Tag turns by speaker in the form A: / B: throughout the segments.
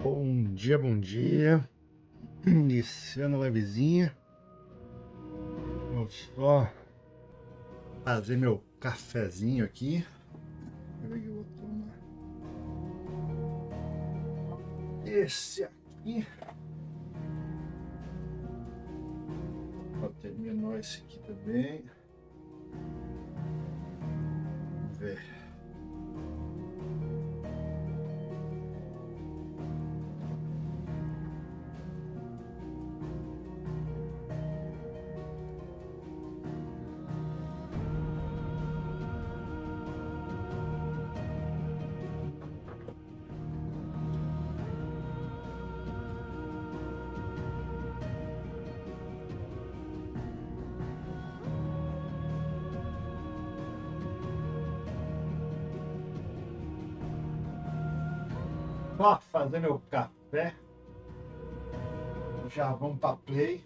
A: Bom dia, bom dia. Iniciando levezinha. Vou só fazer meu cafezinho aqui. Peraí que eu vou tomar esse aqui. Vou terminar esse aqui também. Vamos ver. Só fazer meu café. Já vamos para play.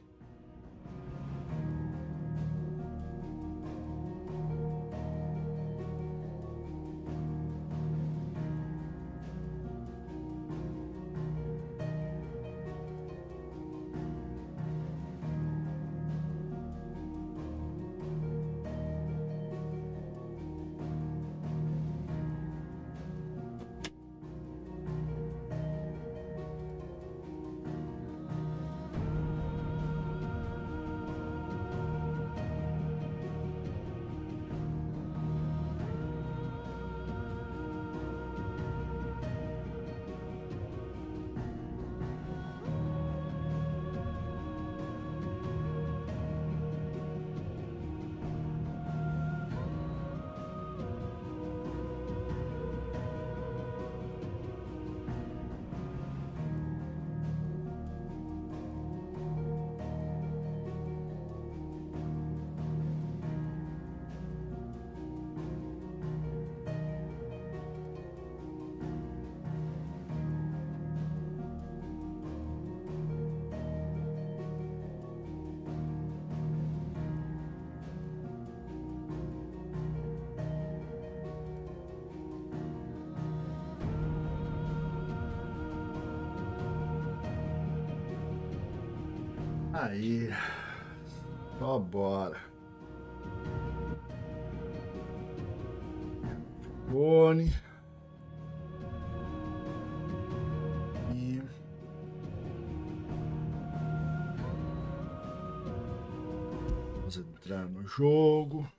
A: Aí, só bora. Fone. E vamos entrar no jogo.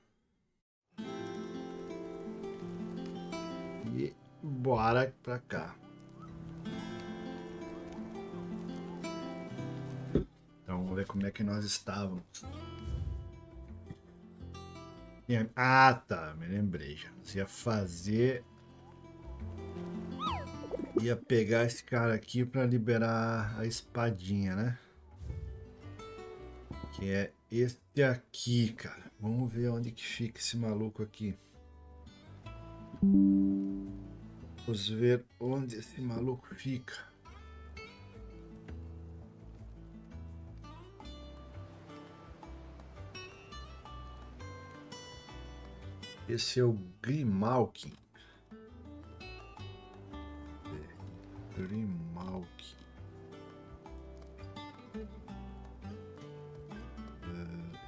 A: E bora pra cá. Então, vamos ver como é que nós estávamos. Ah, tá, me lembrei já. Nós ia fazer... Ia pegar esse cara aqui pra liberar a espadinha, né? Que é este aqui, cara. Vamos ver onde que fica esse maluco aqui. Vamos ver onde esse maluco fica. Esse é o Grimalkin. Grimalkin.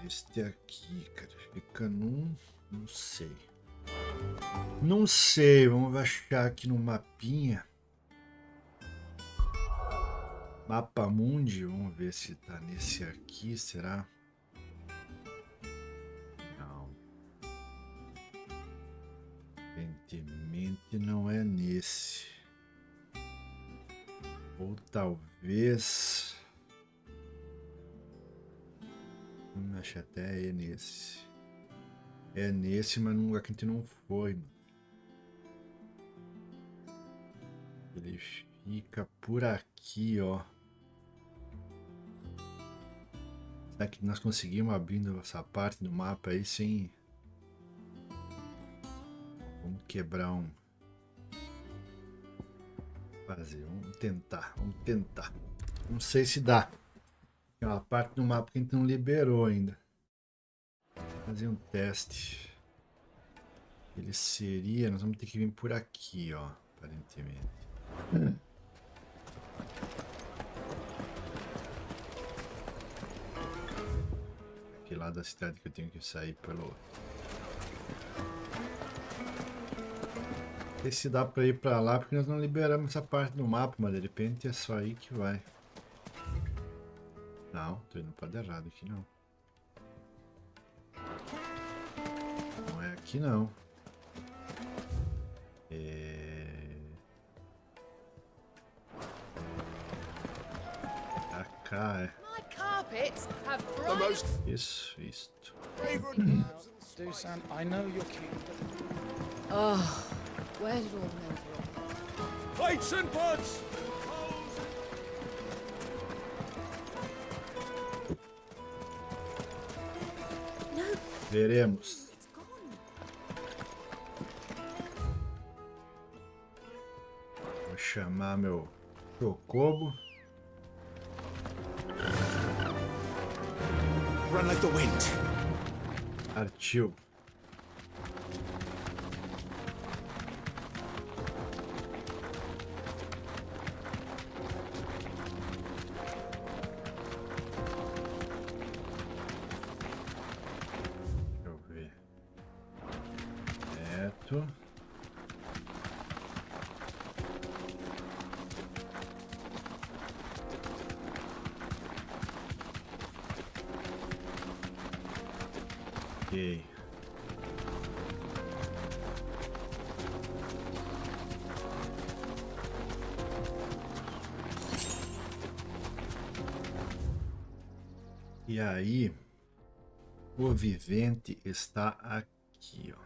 A: Este aqui, cara, fica num... Não sei. Não sei, vamos achar aqui no mapinha. Mapa Mundi, vamos ver se tá nesse aqui, será? Não. Evidentemente não é nesse. Ou talvez... Acho até é nesse. É nesse, mas num lugar que a gente não foi. Ele fica por aqui, ó. Será que nós conseguimos abrindo essa parte do mapa aí sem... Vamos quebrar um... Fazer, vamos tentar. Não sei se dá. Tem uma parte do mapa que a gente não liberou ainda. Vou fazer um teste. Ele seria... Nós vamos ter que vir por aqui, ó. Aparentemente. Aqui lá da cidade que eu tenho que sair pelo... Não sei se dá pra ir pra lá, porque nós não liberamos essa parte do mapa, mas de repente é só aí que vai. Não, tô indo para errado aqui não. Não é aqui não. Pra cá é. Isso.
B: Oh, where did all men go?
C: Plates and pots!
A: Veremos. Vou chamar meu Chocobo.
C: Run like the wind.
A: Partiu. Ok. E aí, o vivente está aqui, ó.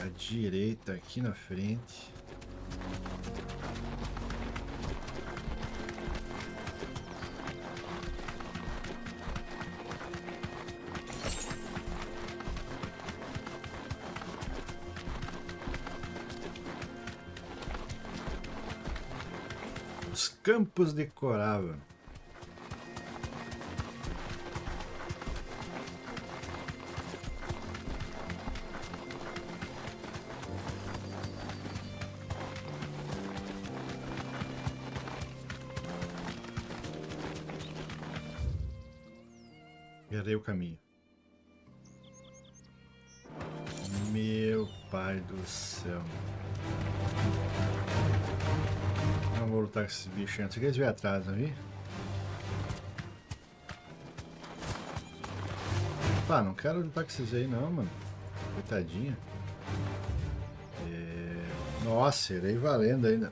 A: À direita, aqui na frente. Os campos de Corava. Errei o caminho. Meu pai do céu. Não vou lutar com esses bichos antes que eles vêm atrás, não vi? Pá, não quero lutar com esses aí não, mano. Coitadinha. Nossa, irei valendo ainda.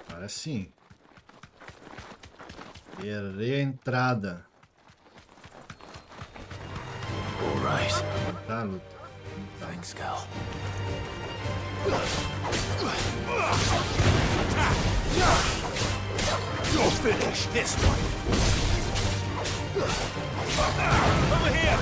A: Agora sim. Errei a entrada.
C: All right.
A: Tá, luta.
C: Thanks, Cal. You're finished. This one. Over here.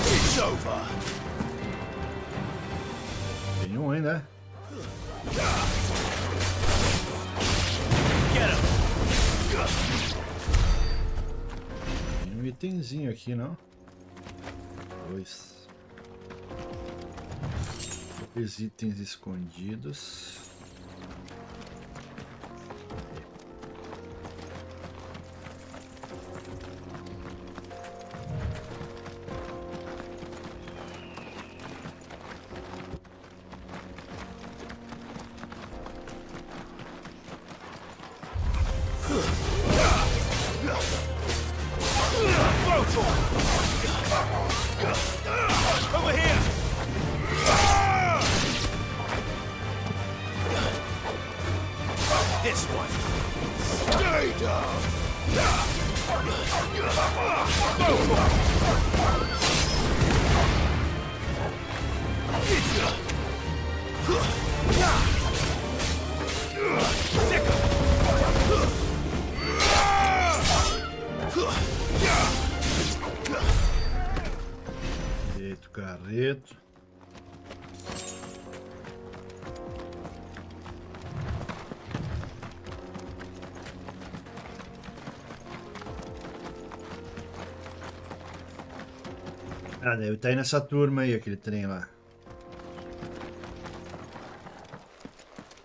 C: It's over.
A: Tem um ainda, né?
C: Get him.
A: Tem um itemzinho aqui, não? Dois. Dois itens escondidos.
C: Over here. This one. Stay down.
A: Eita, carreto. Ah, deve estar aí nessa turma aí, aquele trem lá.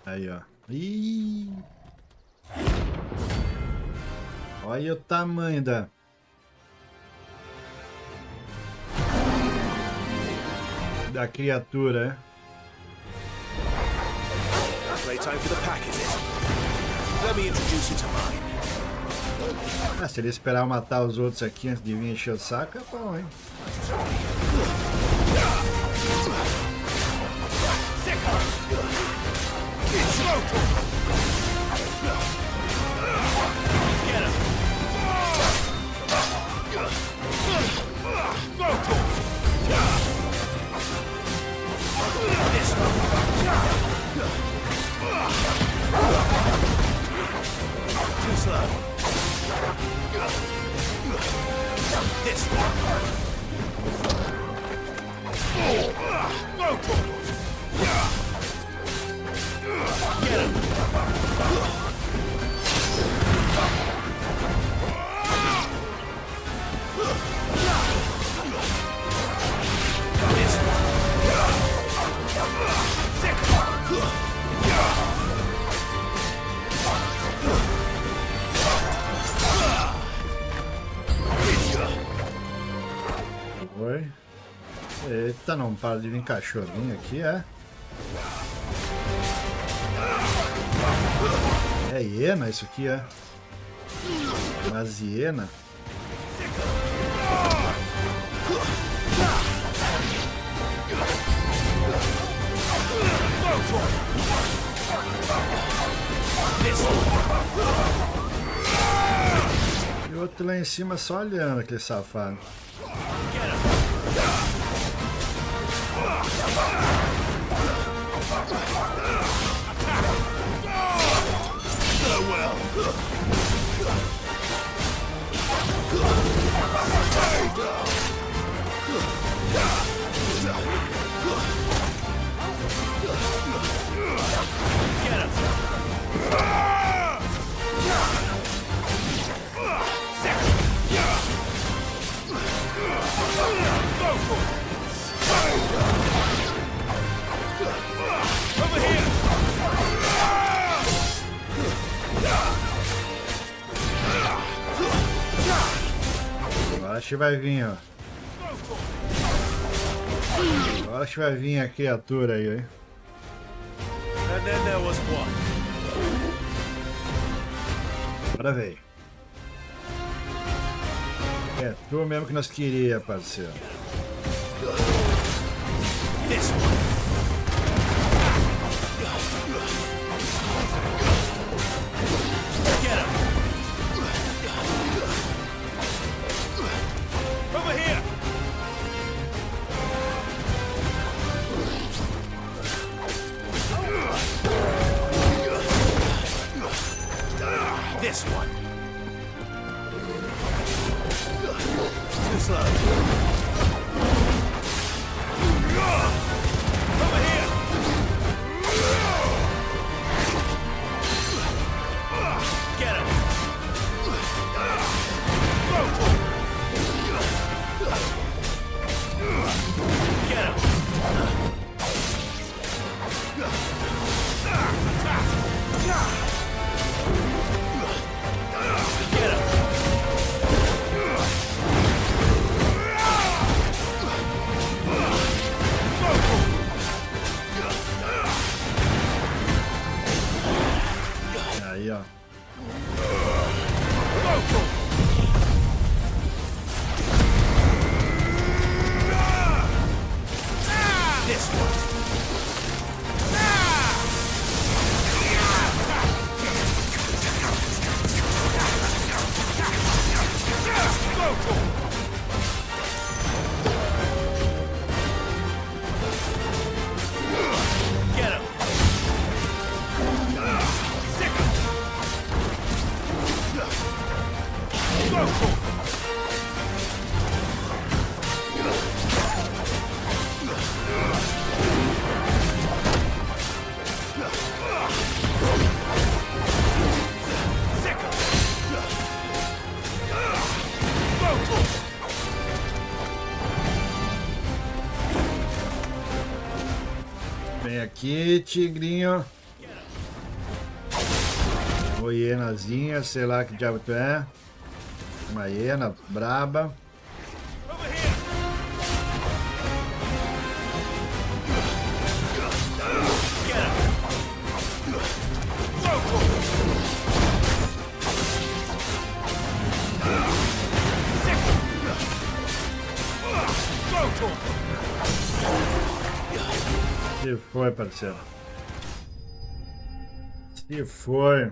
A: Aí, ó. Ih! Olha o tamanho da criatura,
C: Playtime for the pack, is it? Let me introduce you to mine.
A: Ah, se ele esperar eu matar os outros aqui antes de vir encher o saco, é bom, hein?
C: Too slow. This one. Get him. This one.
A: Oi. Eita, não para de vir cachorrinho aqui, é? É hiena isso aqui, é? Mas hiena? E outro lá em cima só olhando, aquele safado. Agora acho que vai vir, ó. Agora acho que vai vir a criatura aí, hein?
C: And then there was one.
A: Agora veio. É tu mesmo que nós queria, parceiro.
C: This one. Get him. Over here. This one. Too slow. Over here. Get him. Get him. Get him.
A: Aí, ó.
C: This one. Get him. Sick him.
A: Vem aqui, tigrinho. Ô hienazinha, sei lá que diabo tu é. Uma hiena braba.
C: Over here. Get him.
A: Se foi, parceiro. Se foi.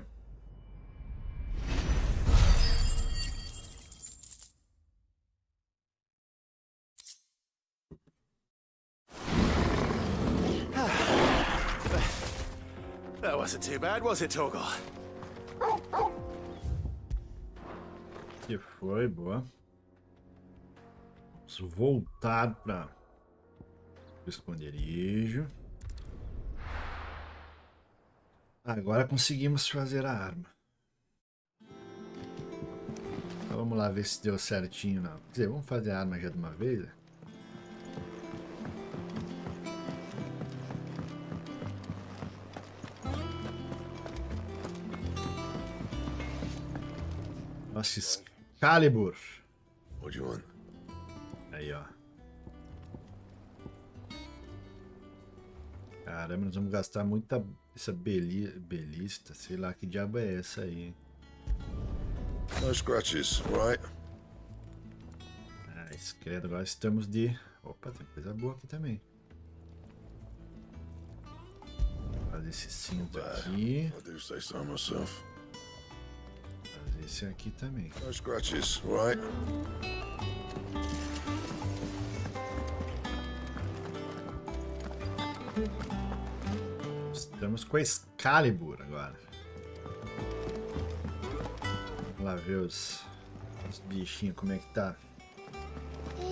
C: That wasn't too bad, was it, Torgal?
A: Se foi, boa. Vamos voltar para o esconderijo. Agora conseguimos fazer a arma. Então vamos lá ver se deu certinho. Não. Quer dizer, vamos fazer a arma já de uma vez. Né? Nossa, Excalibur.
C: What do you want?
A: Aí, ó. Caramba, nós vamos gastar muita Essa belista, sei lá que diabo é essa aí, hein?
D: No scratches, right?
A: Ah, esquerda, agora estamos de... Opa, tem coisa boa aqui também. Fazer esse cinto aqui.
D: I do say so myself.
A: Fazer esse aqui também.
D: No scratches, right?
A: Estamos com a Excalibur agora. Vamos lá ver os bichinhos, como é que tá.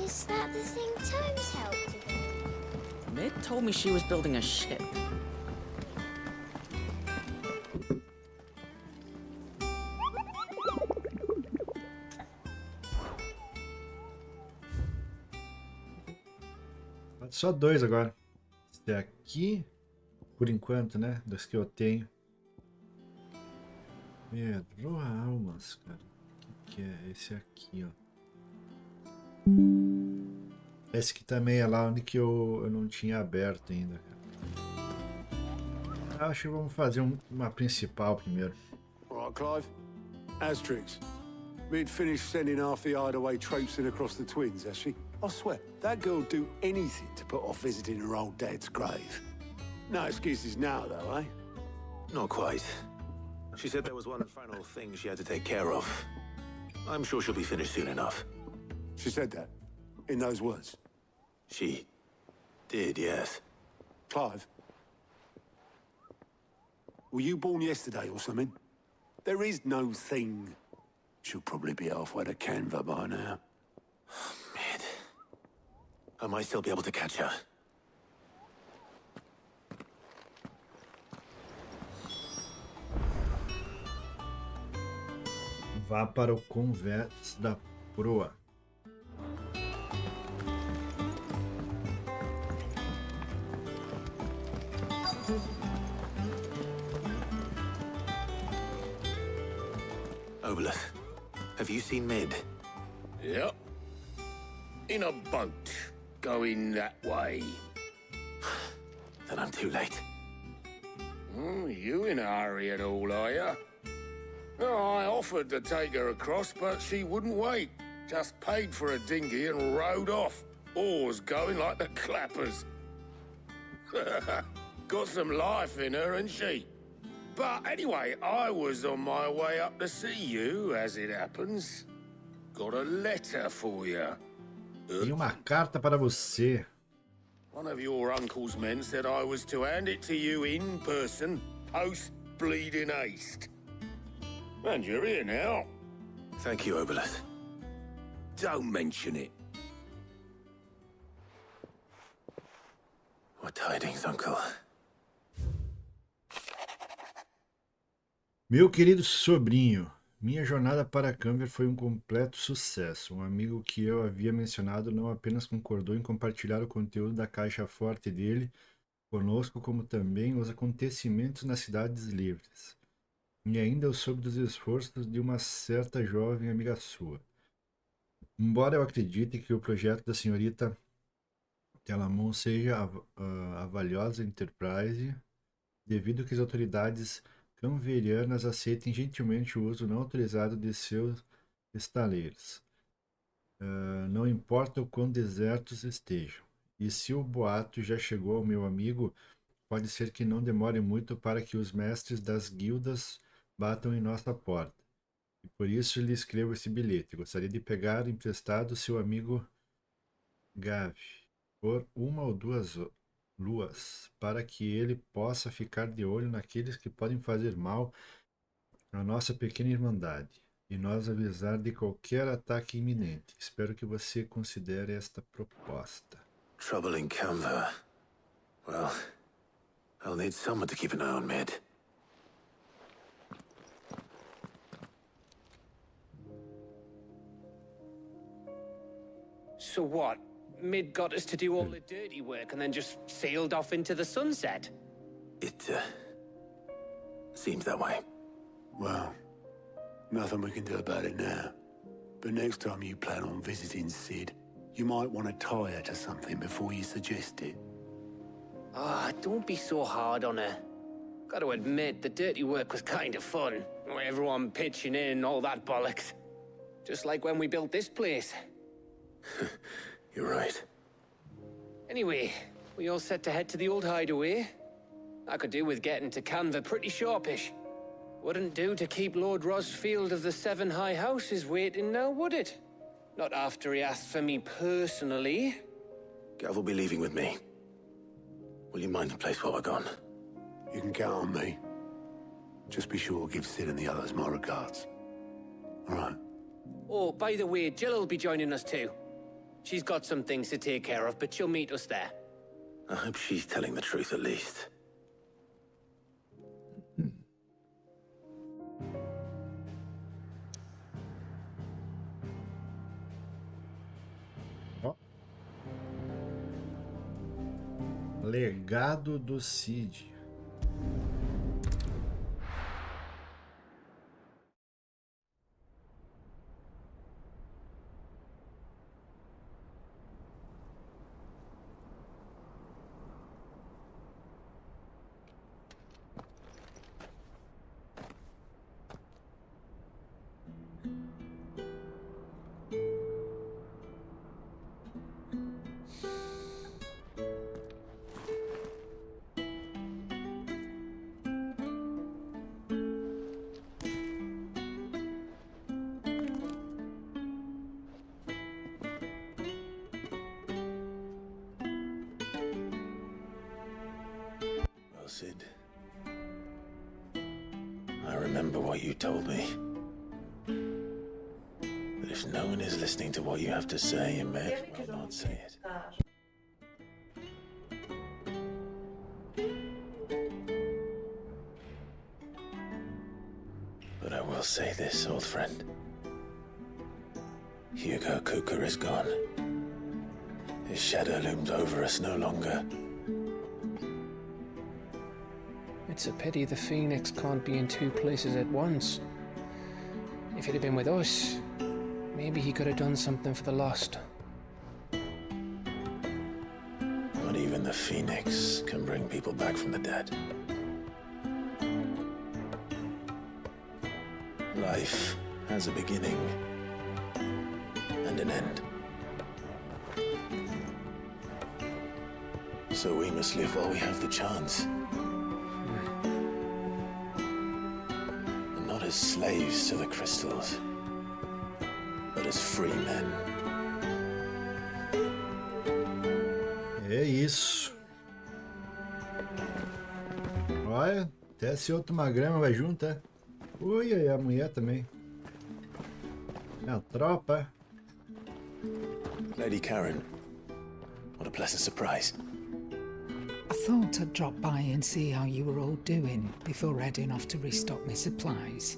E: Is that the thing Tomes helped with?
F: Mid told me she was building a ship.
A: Só 2 agora. Esse aqui, por enquanto, né? Dos que eu tenho. Pedro Almas, cara. O que é? Esse aqui, ó. Esse aqui também é lá onde que eu não tinha aberto ainda, cara. Acho que vamos fazer uma principal primeiro.
G: All right, Clive. Asterix. We'd finished sending half the hideaway traipsing across the twins, has she? I swear, that girl'd do anything to put off visiting her old dad's grave. No excuses now, though, eh?
C: Not quite. She said there was one final thing she had to take care of. I'm sure she'll be finished soon enough.
G: She said that, in those words.
C: She did, yes.
G: Clive, were you born yesterday or something? There is no thing. She'll probably be halfway to Canva by now.
C: Mid. I might still be able to catch her.
A: Vá para o convés da proa.
C: Obolus, have you seen Mid?
H: Yep. In a boat, going that way.
C: Then I'm too late.
H: You in a hurry at all, are you? Oh, I offered to take her across, but she wouldn't wait. Just paid for a dinghy and rowed off. Oars going like the clappers. Got some life in her, ain't she? But anyway, I was on my way up to see you, as it happens. Got a letter for you.
A: Tem uma carta para você.
H: One of your uncle's men said I was to hand it to you in person, post-bleeding haste. And you're here now.
C: Thank you, Obolus.
H: Don't mention it.
C: What tidings, Uncle?
A: Meu querido sobrinho, minha jornada para Canver foi um completo sucesso. Um amigo que eu havia mencionado não apenas concordou em compartilhar o conteúdo da caixa forte dele conosco, como também os acontecimentos nas cidades livres. E ainda eu soube dos esforços de uma certa jovem amiga sua. Embora eu acredite que o projeto da senhorita Telamon seja a valiosa Enterprise, devido que as autoridades canverianas aceitem gentilmente o uso não autorizado de seus estaleiros. Não importa o quão desertos estejam. E se o boato já chegou ao meu amigo, pode ser que não demore muito para que os mestres das guildas batam em nossa porta. E por isso lhe escrevo esse bilhete. Gostaria de pegar emprestado seu amigo Gav por 1 ou 2 luas, para que ele possa ficar de olho naqueles que podem fazer mal à nossa pequena irmandade e nos avisar de qualquer ataque iminente. Espero que você considere esta proposta.
C: Trouble in Canva. Well, I'll need someone to keep an eye on Mid.
I: So what? Mid got us to do all the dirty work and then just sailed off into the sunset?
C: It, seems that way.
G: Well, nothing we can do about it now. But next time you plan on visiting Sid, you might want to tie her to something before you suggest it.
I: Ah, don't be so hard on her. Got to admit, the dirty work was kind of fun. Everyone pitching in, all that bollocks. Just like when we built this place.
C: You're right.
I: Anyway, we all set to head to the old hideaway. I could do with getting to Canva pretty sharpish. Wouldn't do to keep Lord Rosfield of the Seven High Houses waiting now, would it? Not after he asked for me personally.
C: Gav will be leaving with me. Will you mind the place while we're gone?
G: You can count on me. Just be sure to give Sid and the others my regards. All right.
I: Oh, by the way, Jill will be joining us too. She's got some things to take care of, but she'll meet us there.
C: I hope she's telling the truth at least.
A: Ó. Legado do Cid.
C: Well, Sid, I remember what you told me. That if no one is listening to what you have to say, you may as well not say it. But I will say this, old friend. Hugo Cooker is gone. His shadow looms over us no longer.
I: It's a pity the Phoenix can't be in two places at once. If he'd have been with us, maybe he could have done something for the lost.
C: Not even the Phoenix can bring people back from the dead. Life has a beginning and an end. So we must live while we have the chance. And not as slaves to the crystals, but as free men.
A: É isso. Olha, até se outro magrama vai junto, é? Ui, e a mulher também. É a tropa.
C: Lady Karen, what a pleasant surprise.
J: I thought I'd drop by and see how you were all doing before heading off to restock my supplies.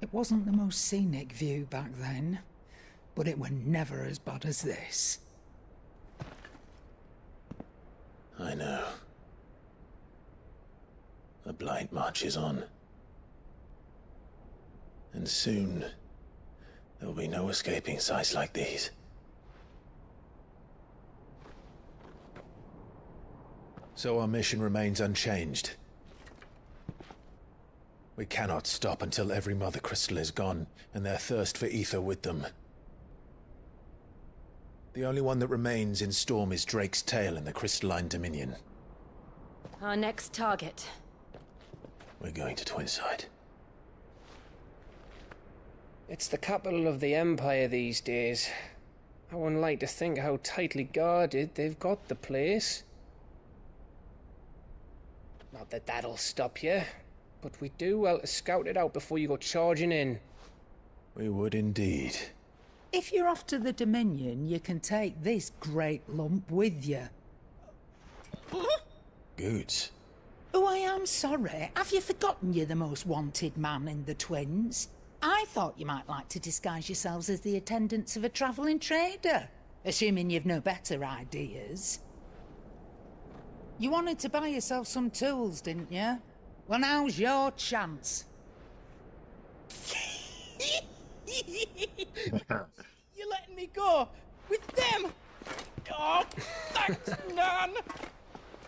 J: It wasn't the most scenic view back then, but it were never as bad as this.
C: I know. The blight marches on. And soon, there will be no escaping sights like these.
K: So our mission remains unchanged. We cannot stop until every Mother Crystal is gone, and their thirst for ether with them. The only one that remains in Storm is Drake's tail in the Crystalline Dominion.
B: Our next target.
C: We're going to Twinside.
I: It's the capital of the Empire these days. I wouldn't like to think how tightly guarded they've got the place. Not that that'll stop you, but we do well to scout it out before you go charging in.
K: We would indeed.
J: If you're off to the Dominion, you can take this great lump with you.
C: Goods.
J: Oh, I am sorry. Have you forgotten you're the most wanted man in the Twins? I thought you might like to disguise yourselves as the attendants of a travelling trader, assuming you've no better ideas. You wanted to buy yourself some tools, didn't you? Well, now's your chance.
L: You're letting me go with them? Oh, thanks, Nan.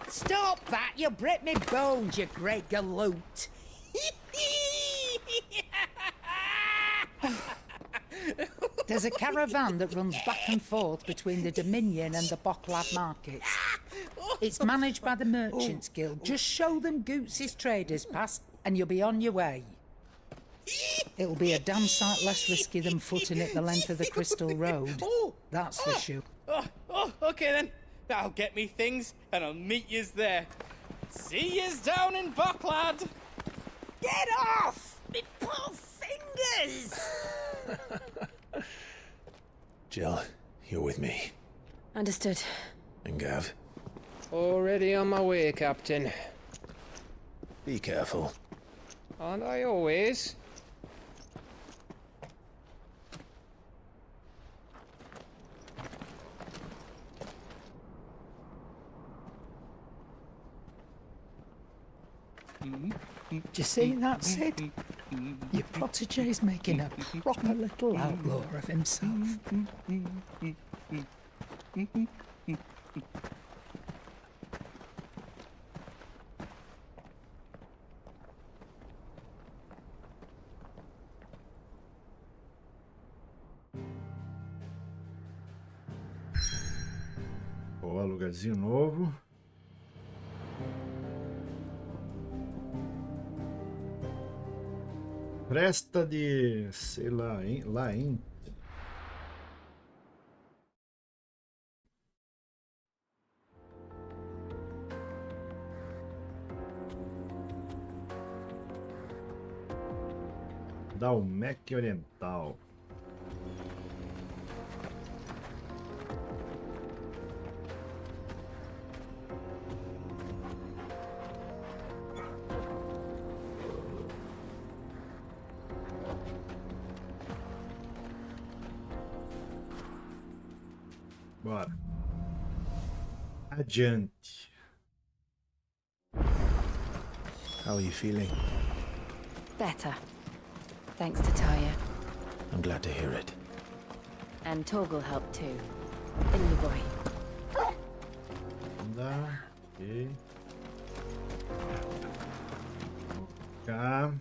J: Stop that! You'll break me bones, you great galoot. There's a caravan that runs back and forth between the Dominion and the Bocklad markets. It's managed by the Merchants Guild. Just show them Goots' traders pass and you'll be on your way. It'll be a damn sight less risky than footing it the length of the Crystal Road. That's for sure.
L: Okay then. I'll get me things and I'll meet yous there. See yous down in Bocklad.
J: Get off! Me poor fingers!
K: Jill, you're with me.
F: Understood.
K: And Gav,
I: Already on my way, Captain.
K: be careful.
I: Aren't I always?
J: Do you see that, Sid? Your protege's making a proper little outlaw of himself.
A: Boa, lugarzinho novo. Presta de, sei lá, hein? Lá, hein? Dalmec Oriental. Bora. Adiante.
K: How are you feeling?
B: Better. Thanks to Taya.
K: I'm glad to hear it.
B: And Torgal helped too. In you, boy.
A: Anda. Ok. Cá.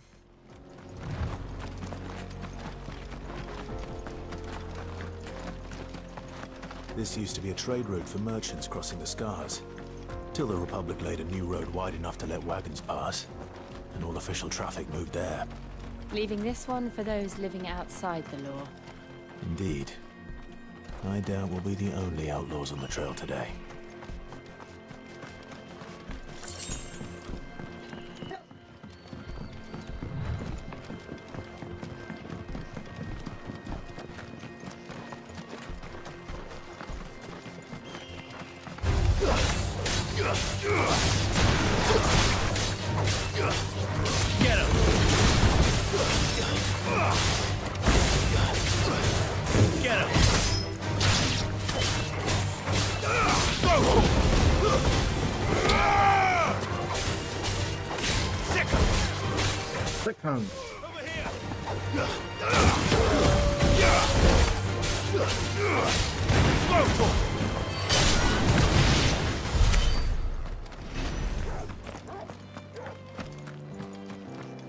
C: This used to be a trade route for merchants crossing the Scars, till the Republic laid a new road wide enough to let wagons pass, and all official traffic moved there.
B: Leaving this one for those living outside the law.
C: Indeed. I doubt we'll be the only outlaws on the trail today.
A: Second.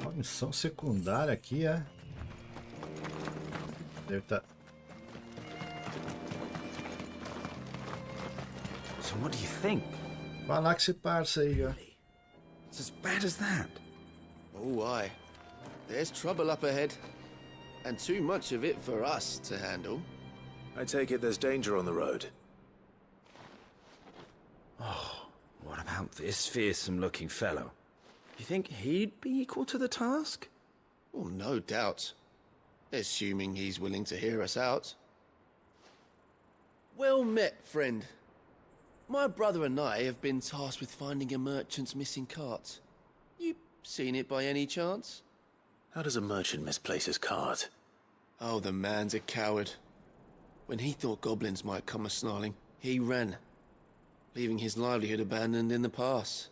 A: Uma missão secundária aqui, é? Deve estar.
M: So what do you think?
A: Falar que se parça aí, ó.
M: It's as bad as that.
N: Oh, aye. There's trouble up ahead. And too much of it for us to handle.
C: I take it there's danger on the road.
M: Oh, what about this fearsome-looking fellow? You think he'd be equal to the task?
N: Well, no doubt. Assuming he's willing to hear us out. Well met, friend. My brother and I have been tasked with finding a merchant's missing cart. You seen it by any chance?
C: How does a merchant misplace his cart?
N: Oh, the man's a coward. When he thought goblins might come a-snarling, he ran, leaving his livelihood abandoned in the pass.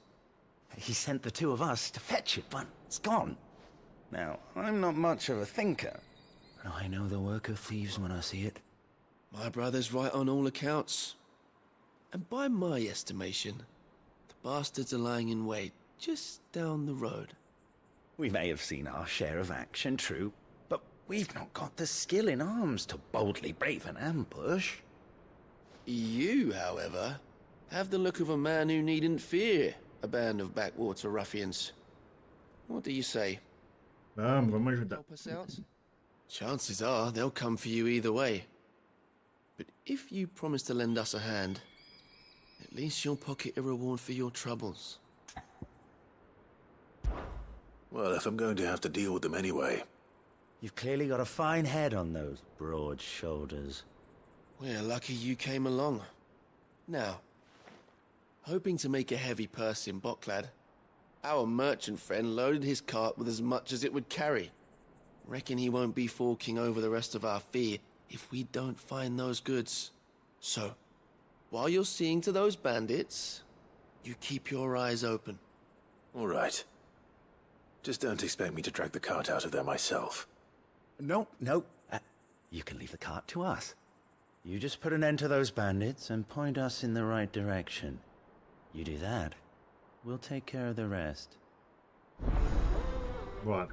M: He sent the two of us to fetch it, but it's gone. Now, I'm not much of a thinker, but I know the work of thieves when I see it.
N: My brother's right on all accounts. And by my estimation, the bastards are lying in wait just down the road.
M: We may have seen our share of action, true, but we've not got the skill in arms to boldly brave an ambush.
N: You, however, have the look of a man who needn't fear a band of backwater ruffians. What do you say?
A: Vamos ajudar.
N: Help us out? Chances are they'll come for you either way. But if you promise to lend us a hand, at least you'll pocket a reward for your troubles.
C: Well, if I'm going to have to deal with them anyway.
M: You've clearly got a fine head on those broad shoulders.
N: We're lucky you came along. Now, hoping to make a heavy purse in Bocklad, our merchant friend loaded his cart with as much as it would carry. Reckon he won't be forking over the rest of our fee if we don't find those goods. So, while you're seeing to those bandits, you keep your eyes open.
C: All right. Just don't expect me to drag the cart out of there myself.
M: No. You can leave the cart to us. You just put an end to those bandits and point us in the right direction. You do that, we'll take care of the rest.
A: Bora.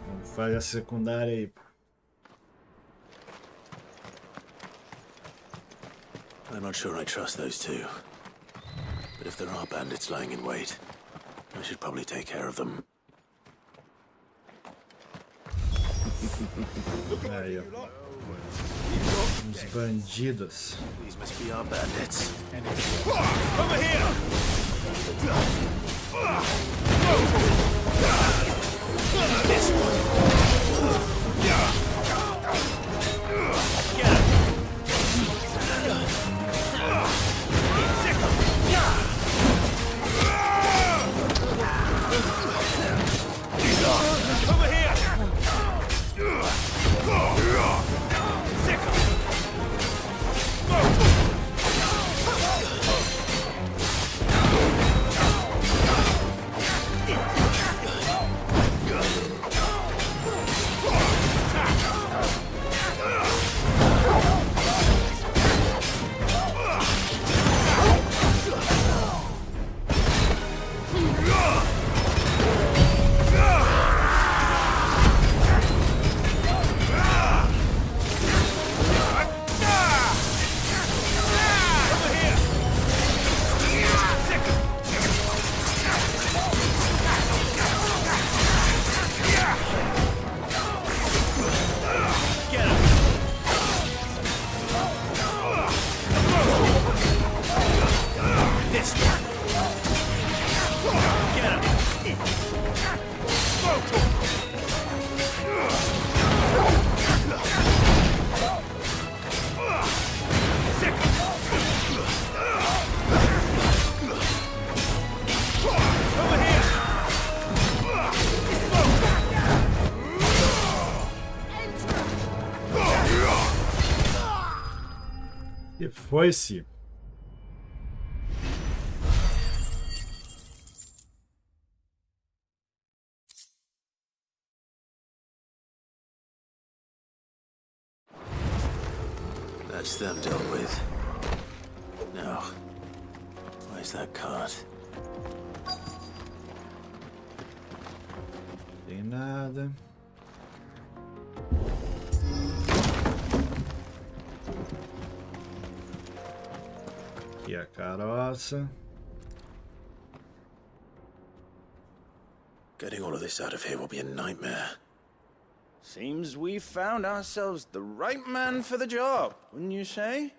A: Vamos fazer a secundária aí.
C: I'm not sure I trust those two. But if there are bandits lying in wait, I should probably take care of them.
A: Aí, ó. Uns bandidos.
C: These must be our bandits.
L: Over here! This one! Get him! Over here!
A: E foi-se.
C: That's them dealt with. Now, where's that cart?
A: Tem nada. Aqui a carroça.
C: Getting all of this out of here will be a nightmare.
M: Seems we've found ourselves the right man for the job, wouldn't you say?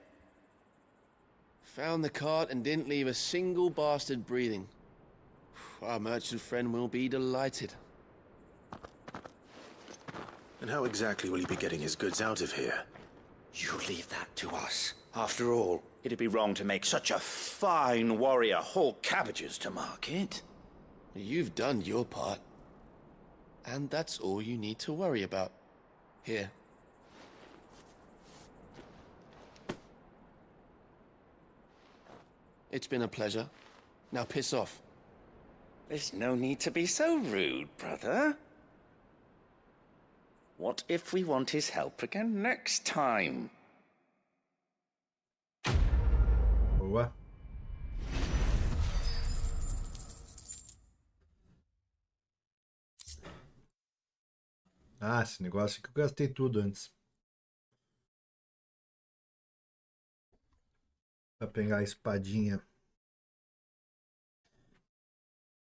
N: Found the cart and didn't leave a single bastard breathing. Our merchant friend will be delighted.
C: And how exactly will he be getting his goods out of here?
O: You leave that to us. After all, it'd be wrong to make such a fine warrior haul cabbages to market.
N: You've done your part. And that's all you need to worry about. Here. It's been a pleasure. Now piss off.
O: There's no need to be so rude, brother. What if we want his help again next time?
A: Boa. Ah, esse negócio aqui eu gastei tudo antes. Pra pegar a espadinha.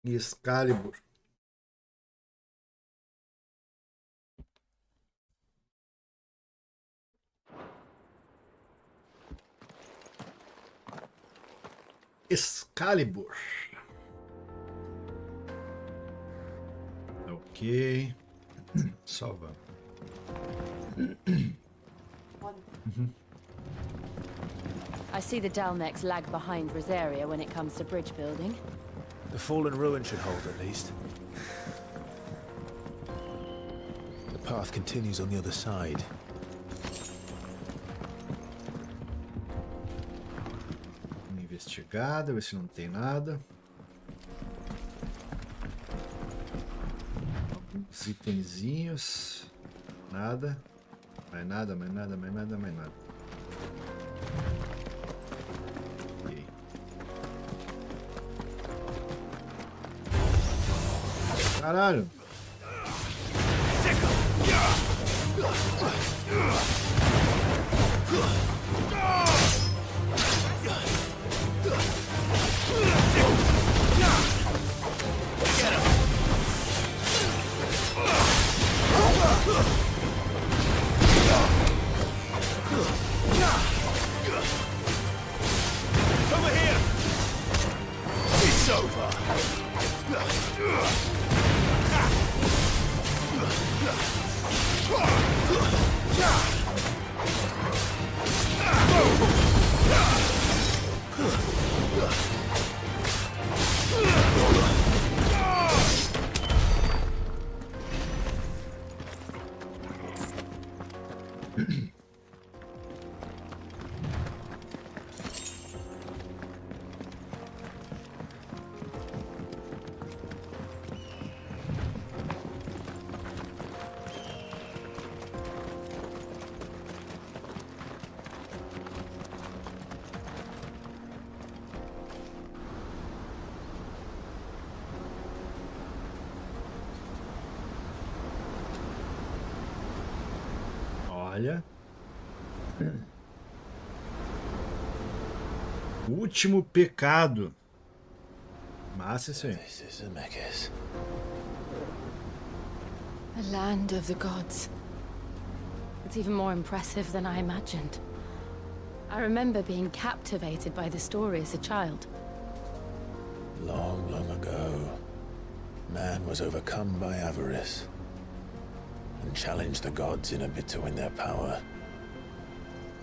A: Excalibur. Excalibur. Ok. Salva.
B: I see the Dalnecs lag behind Rosaria when it comes to bridge building.
C: The fallen ruin should hold at least. The path continues on the other side.
A: Investigada, ver se não tem nada. Alguns itenzinhos. Nada. Mais nada, mais nada, mais nada, mais nada. Ok. Caralho!
C: Over here! It's over!
A: Olha. Último pecado. Massa isso aí.
C: This is Zemeckis.
B: The land of the gods. It's even more impressive than I imagined. I remember being captivated by the story as a child.
C: Long, long ago, man was overcome by avarice and challenged the gods in a bid to win their power.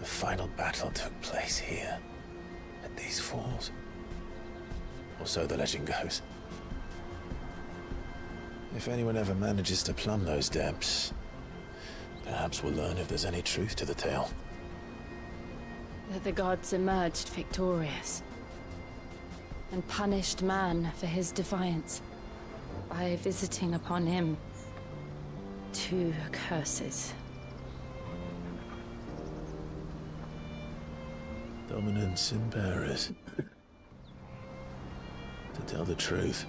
C: The final battle took place here, at these falls. Or so the legend goes. If anyone ever manages to plumb those depths, perhaps we'll learn if there's any truth to the tale.
B: That the gods emerged victorious and punished man for his defiance by visiting upon him 2 curses.
C: Dominance and bearers. To tell the truth,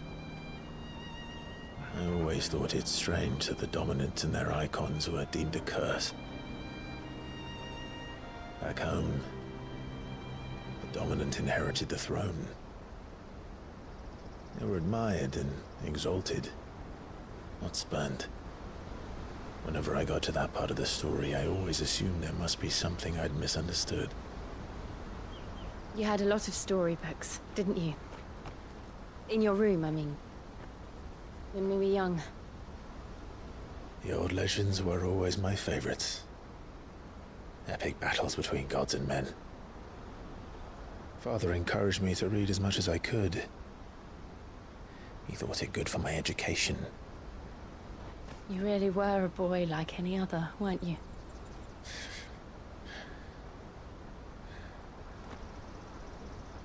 C: I always thought it strange that the dominant and their icons were deemed a curse. Back home, the dominant inherited the throne. They were admired and exalted, not spurned. Whenever I got to that part of the story, I always assumed there must be something I'd misunderstood.
B: You had a lot of storybooks, didn't you? In your room, I mean. When we were young.
C: The old legends were always my favorites. Epic battles between gods and men. Father encouraged me to read as much as I could.
K: He thought it good for my education.
B: You really were a boy like any other, weren't you?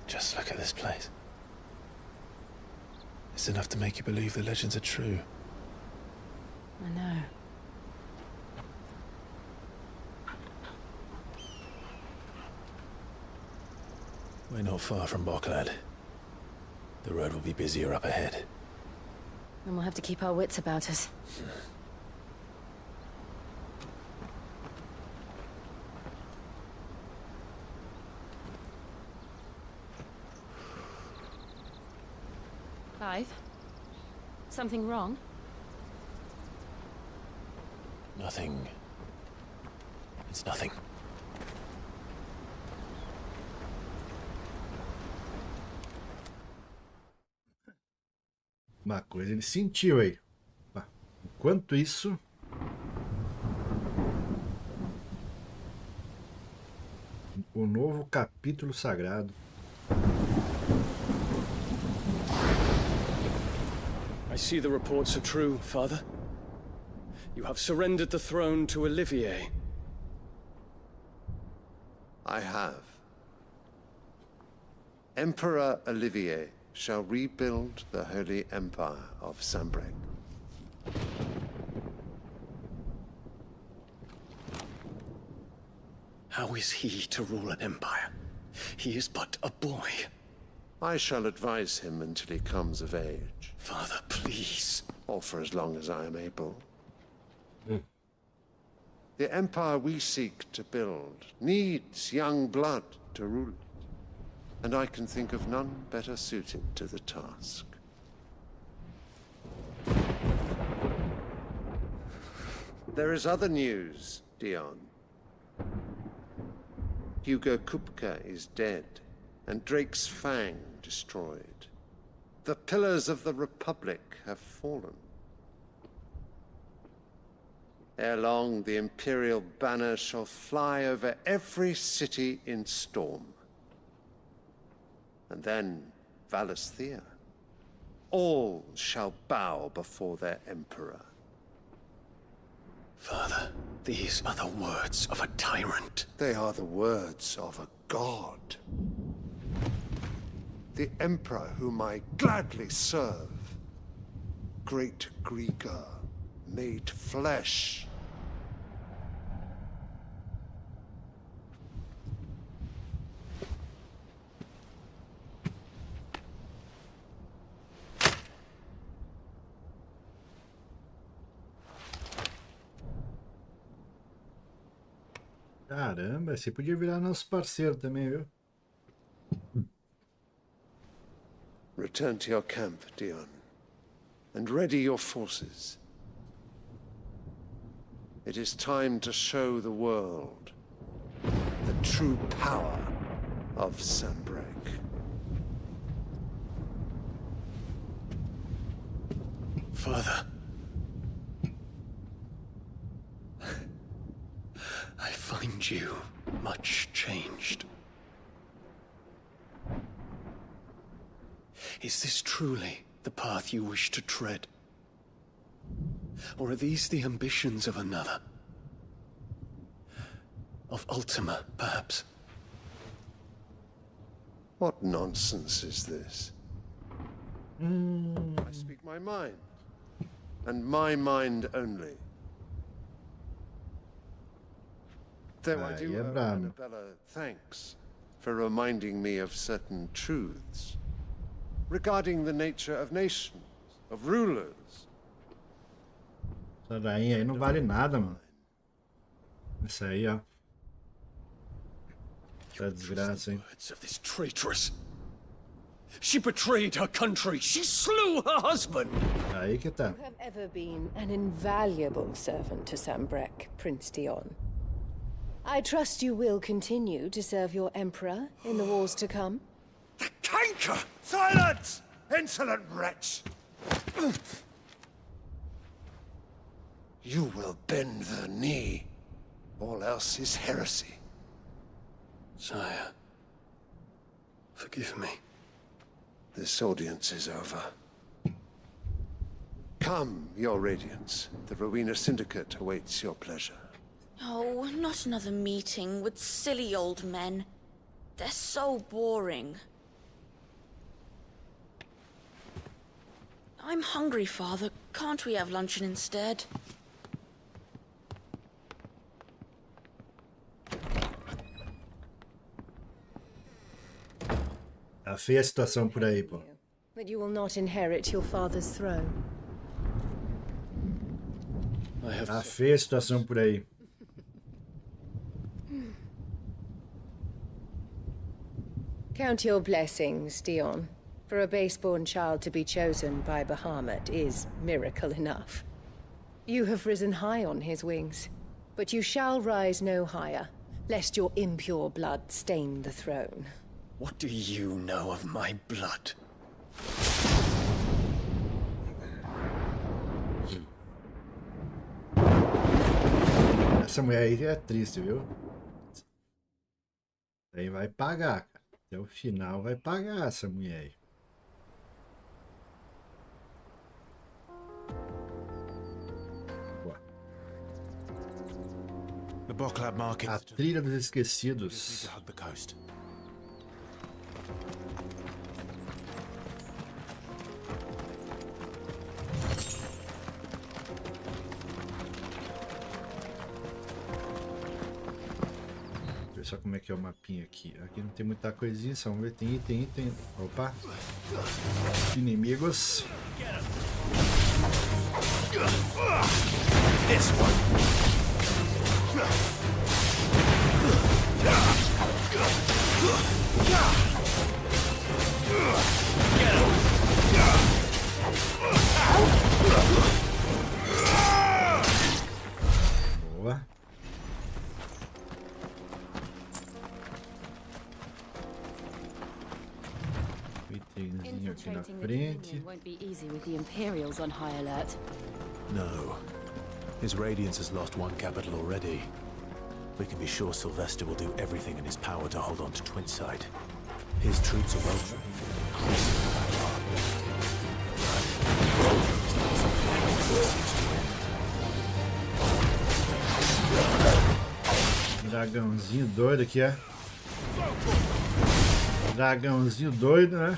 K: Just look at this place. It's enough to make you believe the legends are true.
B: I know.
K: We're not far from Boklad. The road will be busier up ahead.
B: And we'll have to keep our wits about us. Clive? Something wrong?
K: Nothing. It's nothing.
A: Uma coisa ele sentiu aí. Enquanto isso... O novo capítulo sagrado.
P: I see the reports are true, Father. You have surrendered the throne to Olivier.
G: I have. Emperor Olivier shall rebuild the Holy Empire of Sanbreque.
P: How is he to rule an empire? He is but a boy.
G: I shall advise him until he comes of age.
P: Father, please.
G: Or for as long as I am able. The empire we seek to build needs young blood to rule it. And I can think of none better suited to the task. There is other news, Dion. Hugo Kupka is dead, and Drake's Fang destroyed. The pillars of the Republic have fallen. Ere long, the Imperial banner shall fly over every city in Storm. And then Valisthea. All shall bow before their Emperor.
P: Father, these are the words of a tyrant.
G: They are the words of a god. The Emperor whom I gladly serve. Great Greager, made flesh.
A: Caramba, você podia virar nosso parceiro também, viu?
G: Return to your camp, Dion, and ready your forces. It is time to show the world the true power of Sanbreque.
P: Father. I find you much changed. Is this truly the path you wish to tread? Or are these the ambitions of another? Of Ultima, perhaps?
G: What nonsense is this? I speak my mind, and my mind only. Though I do owe Annabella thanks for reminding me of certain truths regarding the nature of nations, of rulers.
A: Essa rainha aí não vale nada, mano. Essa aí, ó. Essa desgraça, hein?
P: Words of this traitress. She betrayed her country. She slew her husband.
A: Aí que tá.
Q: You have ever been an invaluable servant to Sanbreque, Prince Dion. I trust you will continue to serve your Emperor in the wars to come.
G: The canker! Silence! Insolent wretch! You will bend the knee. All else is heresy.
P: Sire, forgive me.
G: This audience is over. Come, Your Radiance. The Rowena Syndicate awaits your pleasure.
F: Oh, not another meeting with silly old men. They're so boring. I'm hungry, Father. Can't we have luncheon instead?
A: Tá feia a situação por aí, pô.
Q: That you will not inherit your father's throne.
A: Tá feia a situação por aí.
Q: Count your blessings, Dion. For a base-born child to be chosen by Bahamut is miracle enough. You have risen high on his wings, but you shall rise no higher, lest your impure blood stain the throne.
P: What do you know of my blood?
A: Essa mulher aí é triste, viu? Aí vai pagar, cara. Até o final vai pagar essa mulher aí. A trilha dos esquecidos. Ver só como é que é o mapinha aqui. Aqui não tem muita coisinha, só vamos ver. Tem item. Opa! Inimigos.
K: This one.
A: Boa. Itemzinho aqui na frente.
B: Won't be easy with the Imperials on high alert.
K: No. His Radiance has lost one capital already. We can be sure Sylvester will do everything in his power to hold on to Twinside. His troops are well trained.
A: Dragãozinho doido aqui, é? Dragãozinho doido, né?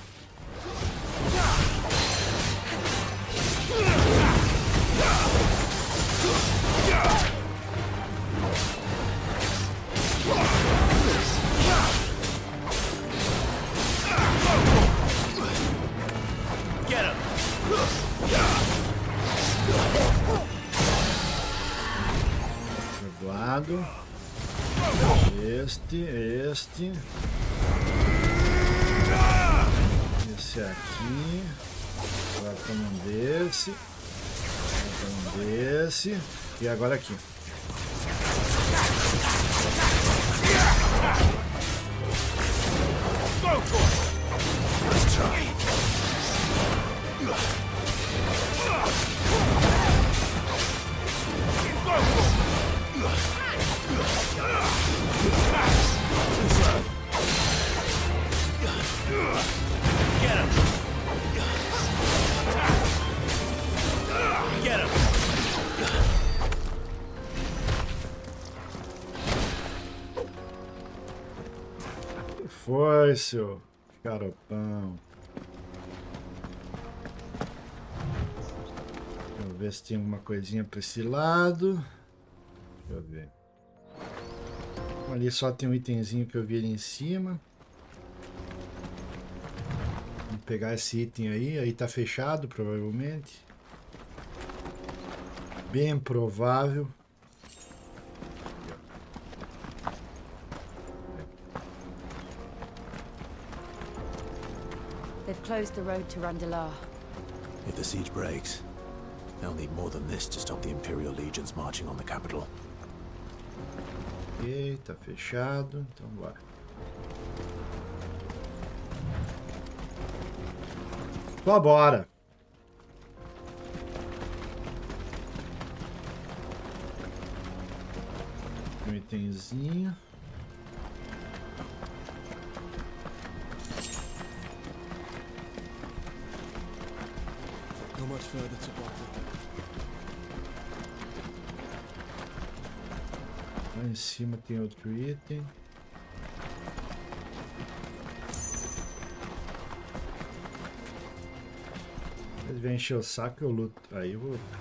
A: Lado. Este aqui. Agora toma um desse. Toma um desse. E agora aqui. Foi, seu caropão. Deixa eu ver se tem alguma coisinha para esse lado. Deixa eu ver. Ali só tem um itemzinho que eu vi ali em cima. Vamos pegar esse item aí. Aí tá fechado, provavelmente. Bem provável.
B: They've closed the road to Randalar.
K: If the siege breaks, they'll need more than this to stop the Imperial legions marching on the capital.
A: Ok, tá fechado, então bora. Só bora. Um itemzinho.
P: much further to Bottle.
A: Lá em cima tem outro item. Eles vêm encher o saco, eu luto. Aí eu vou lutar.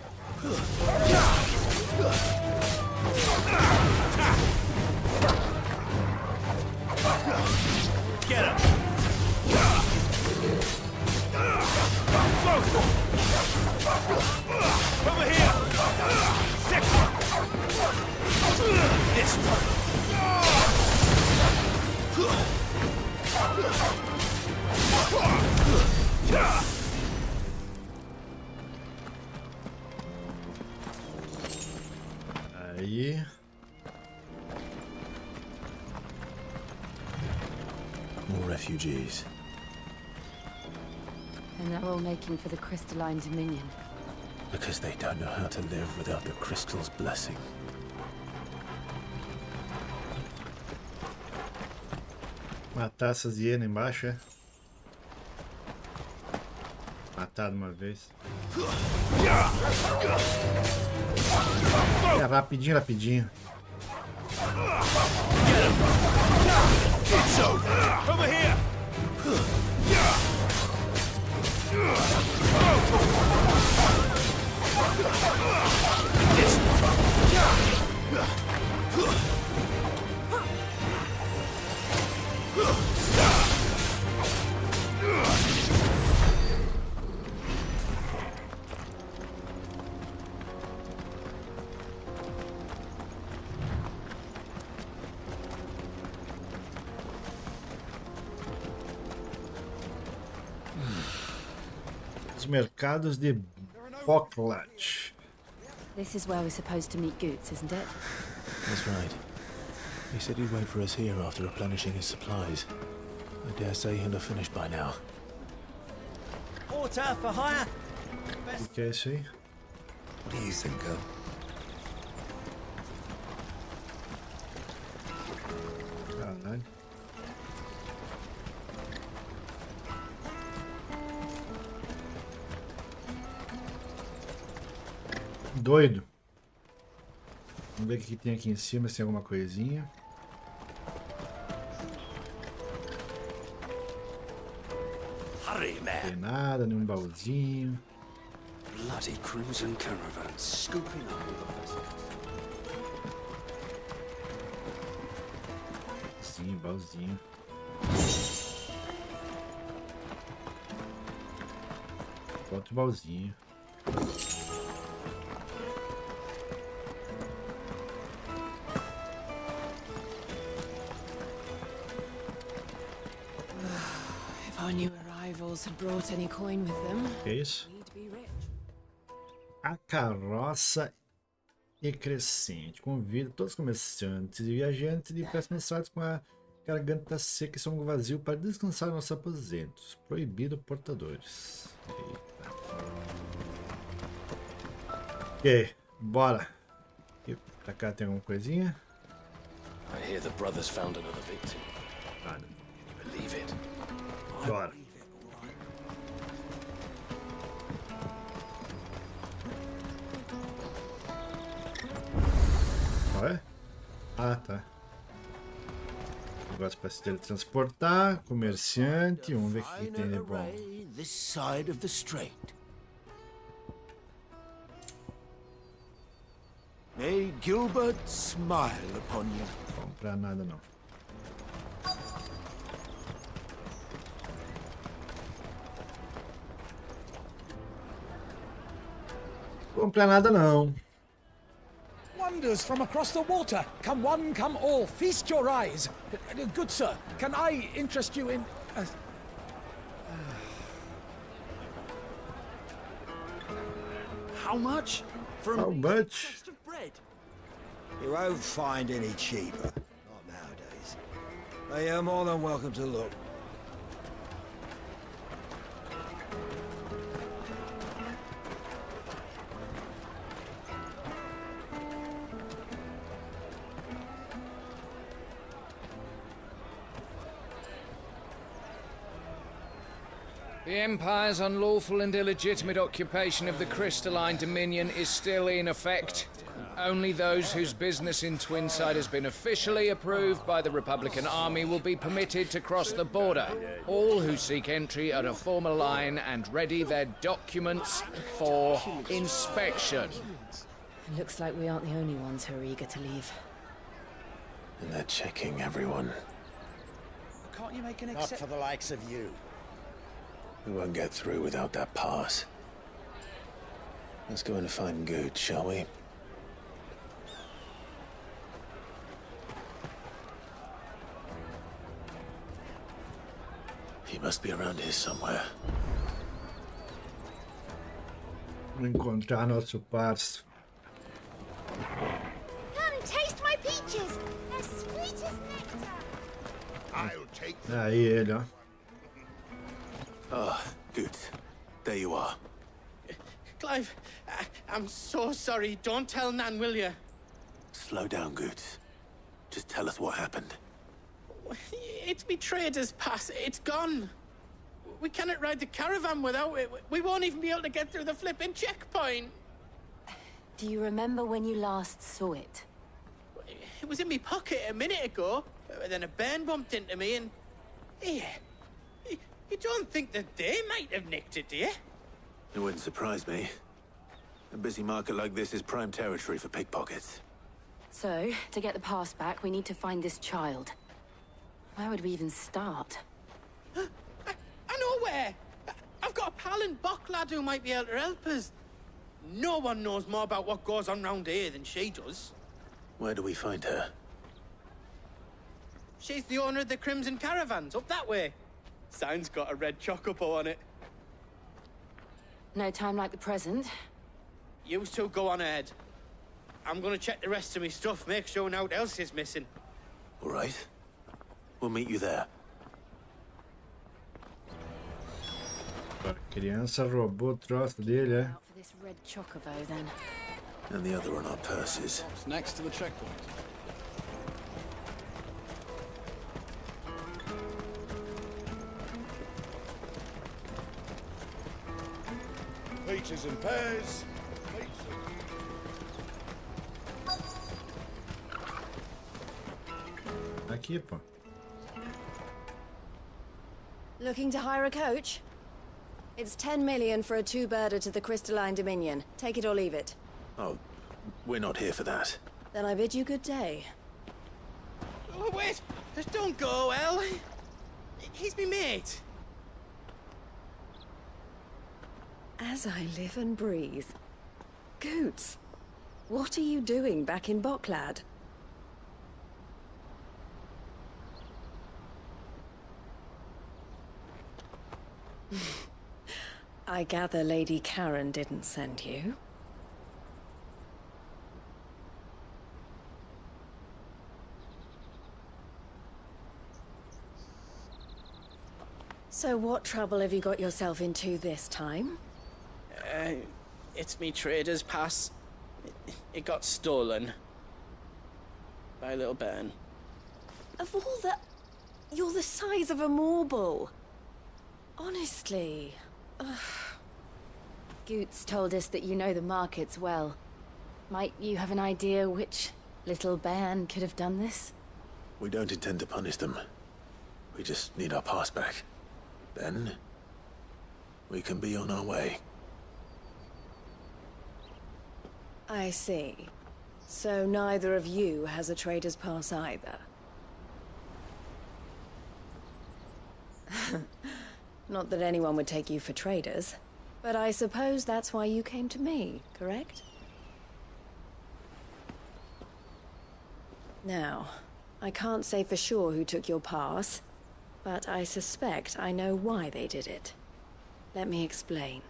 R: Get him! Over here! Sick one! This one!
A: Aí.
K: More refugees.
B: And they're all making for the crystalline dominion.
K: Because they don't know how to live without the crystal's blessing.
A: Matar essas hienas embaixo, é? Matar de uma vez. É, rapidinho, rapidinho.
R: Over here!
A: Os mercados de Boklat.
B: This is where we're supposed to meet Goots, isn't it?
K: That's right. He said he'd wait for us here after replenishing his supplies. I dare say he'll have finished by now.
R: Water for hire!
A: O que é isso aí?
O: What do you think, girl?
A: Caralho. Doido. Vamos ver o que tem aqui em cima, se tem alguma coisinha.
O: Hurry, man!
A: Não tem nada, nenhum baúzinho.
O: Bloody crimson caravan, scooping up all the vessels.
A: Sim, baúzinho. Outro baúzinho.
B: If our new arrivals had brought any coin with them,
A: Que é isso?
B: we'd be rich.
A: A carroça e crescente. Convido todos os comerciantes e viajantes de péssimos sites com a garganta seca e estômago vazio para descansar em nossos aposentos. Proibido portadores. Eita. Ok, bora. E pra cá tem alguma coisinha?
C: I hear the brothers found another victim.
A: Nada.
C: Can you believe it?
A: Bora. Qual é? Ah, tá. Negócio para se teletransportar. Comerciante. Vamos ver o que tem de bom.
R: This side of the strait. May Gilbert smile upon you.
A: Não vou comprar nada não. Vou comprar nada não.
S: Wonders from across the water. Come one, come all. Feast your eyes. Good sir, can I interest you in...
R: How much? For
A: How much?
R: crust of bread? You won't find any cheaper. Not nowadays. But you're more than welcome to look.
T: The Empire's unlawful and illegitimate occupation of the Crystalline Dominion is still in effect. Only those whose business in Twinside has been officially approved by the Republican Army will be permitted to cross the border. All who seek entry are to form a line and ready their documents for inspection.
B: Looks like we aren't the only ones who are eager to leave.
C: And they're checking everyone.
S: Can't you make an
R: Not for the likes of you.
C: We won't get through without that pass. Let's go in and find Good, shall we? He must be around here somewhere.
A: Vou encontrar nosso parceiro.
E: Come, taste my peaches. They're sweet as nectar.
D: I'll take
A: Aí ele, ó.
K: Ah, good. There you are.
L: Clive, I'm so sorry. Don't tell Nan, will you?
K: Slow down, Good. Just tell us what happened.
L: It's me trader's pass. It's gone. We cannot ride the caravan without it. We won't even be able to get through the flipping checkpoint.
B: Do you remember when you last saw it?
L: It was in my pocket a minute ago. Then a bairn bumped into me and... Yeah. You don't think that they might have nicked it, do you?
K: It wouldn't surprise me. A busy market like this is prime territory for pickpockets.
B: So, to get the pass back, we need to find this child. Where would we even start?
L: I know where! I've got a pal in Bock lad who might be able to help us. No one knows more about what goes on round here than she does.
C: Where do we find her?
L: She's the owner of the Crimson Caravans, up that way. Sign's got a red chocobo on it.
B: No time like the present.
L: You two go on ahead. I'm gonna check the rest of my stuff, make sure naught else is missing.
K: All right. We'll meet you there.
A: A criança roubou o troço dele, é?
B: Out for this red chocobo, then.
K: And the other on our purses.
O: It's next to the checkpoint.
D: peaches and pears.
A: Aqui, pô.
Q: Looking to hire a coach? It's 10 million for a two-birder to the Crystalline Dominion. Take it or leave it.
K: Oh, we're not here for that.
Q: Then I bid you good day.
L: Oh, wait! Don't go, El. He's me mate.
Q: As I live and breathe. Goots, what are you doing back in Bocklad? I gather Lady Karen didn't send you. So what trouble have you got yourself into this time?
L: It's me trader's pass. It got stolen. By a little bairn.
Q: Of all the... You're the size of a marble. Honestly. Ugh.
B: Goots told us that you know the markets well. Might you have an idea which little bairn could have done this?
K: We don't intend to punish them. We just need our pass back. Then, we can be on our way.
Q: I see. So neither of you has a trader's pass either. Not that anyone would take you for traders, but I suppose that's why you came to me, correct? Now, I can't say for sure who took your pass, but I suspect I know why they did it. Let me explain.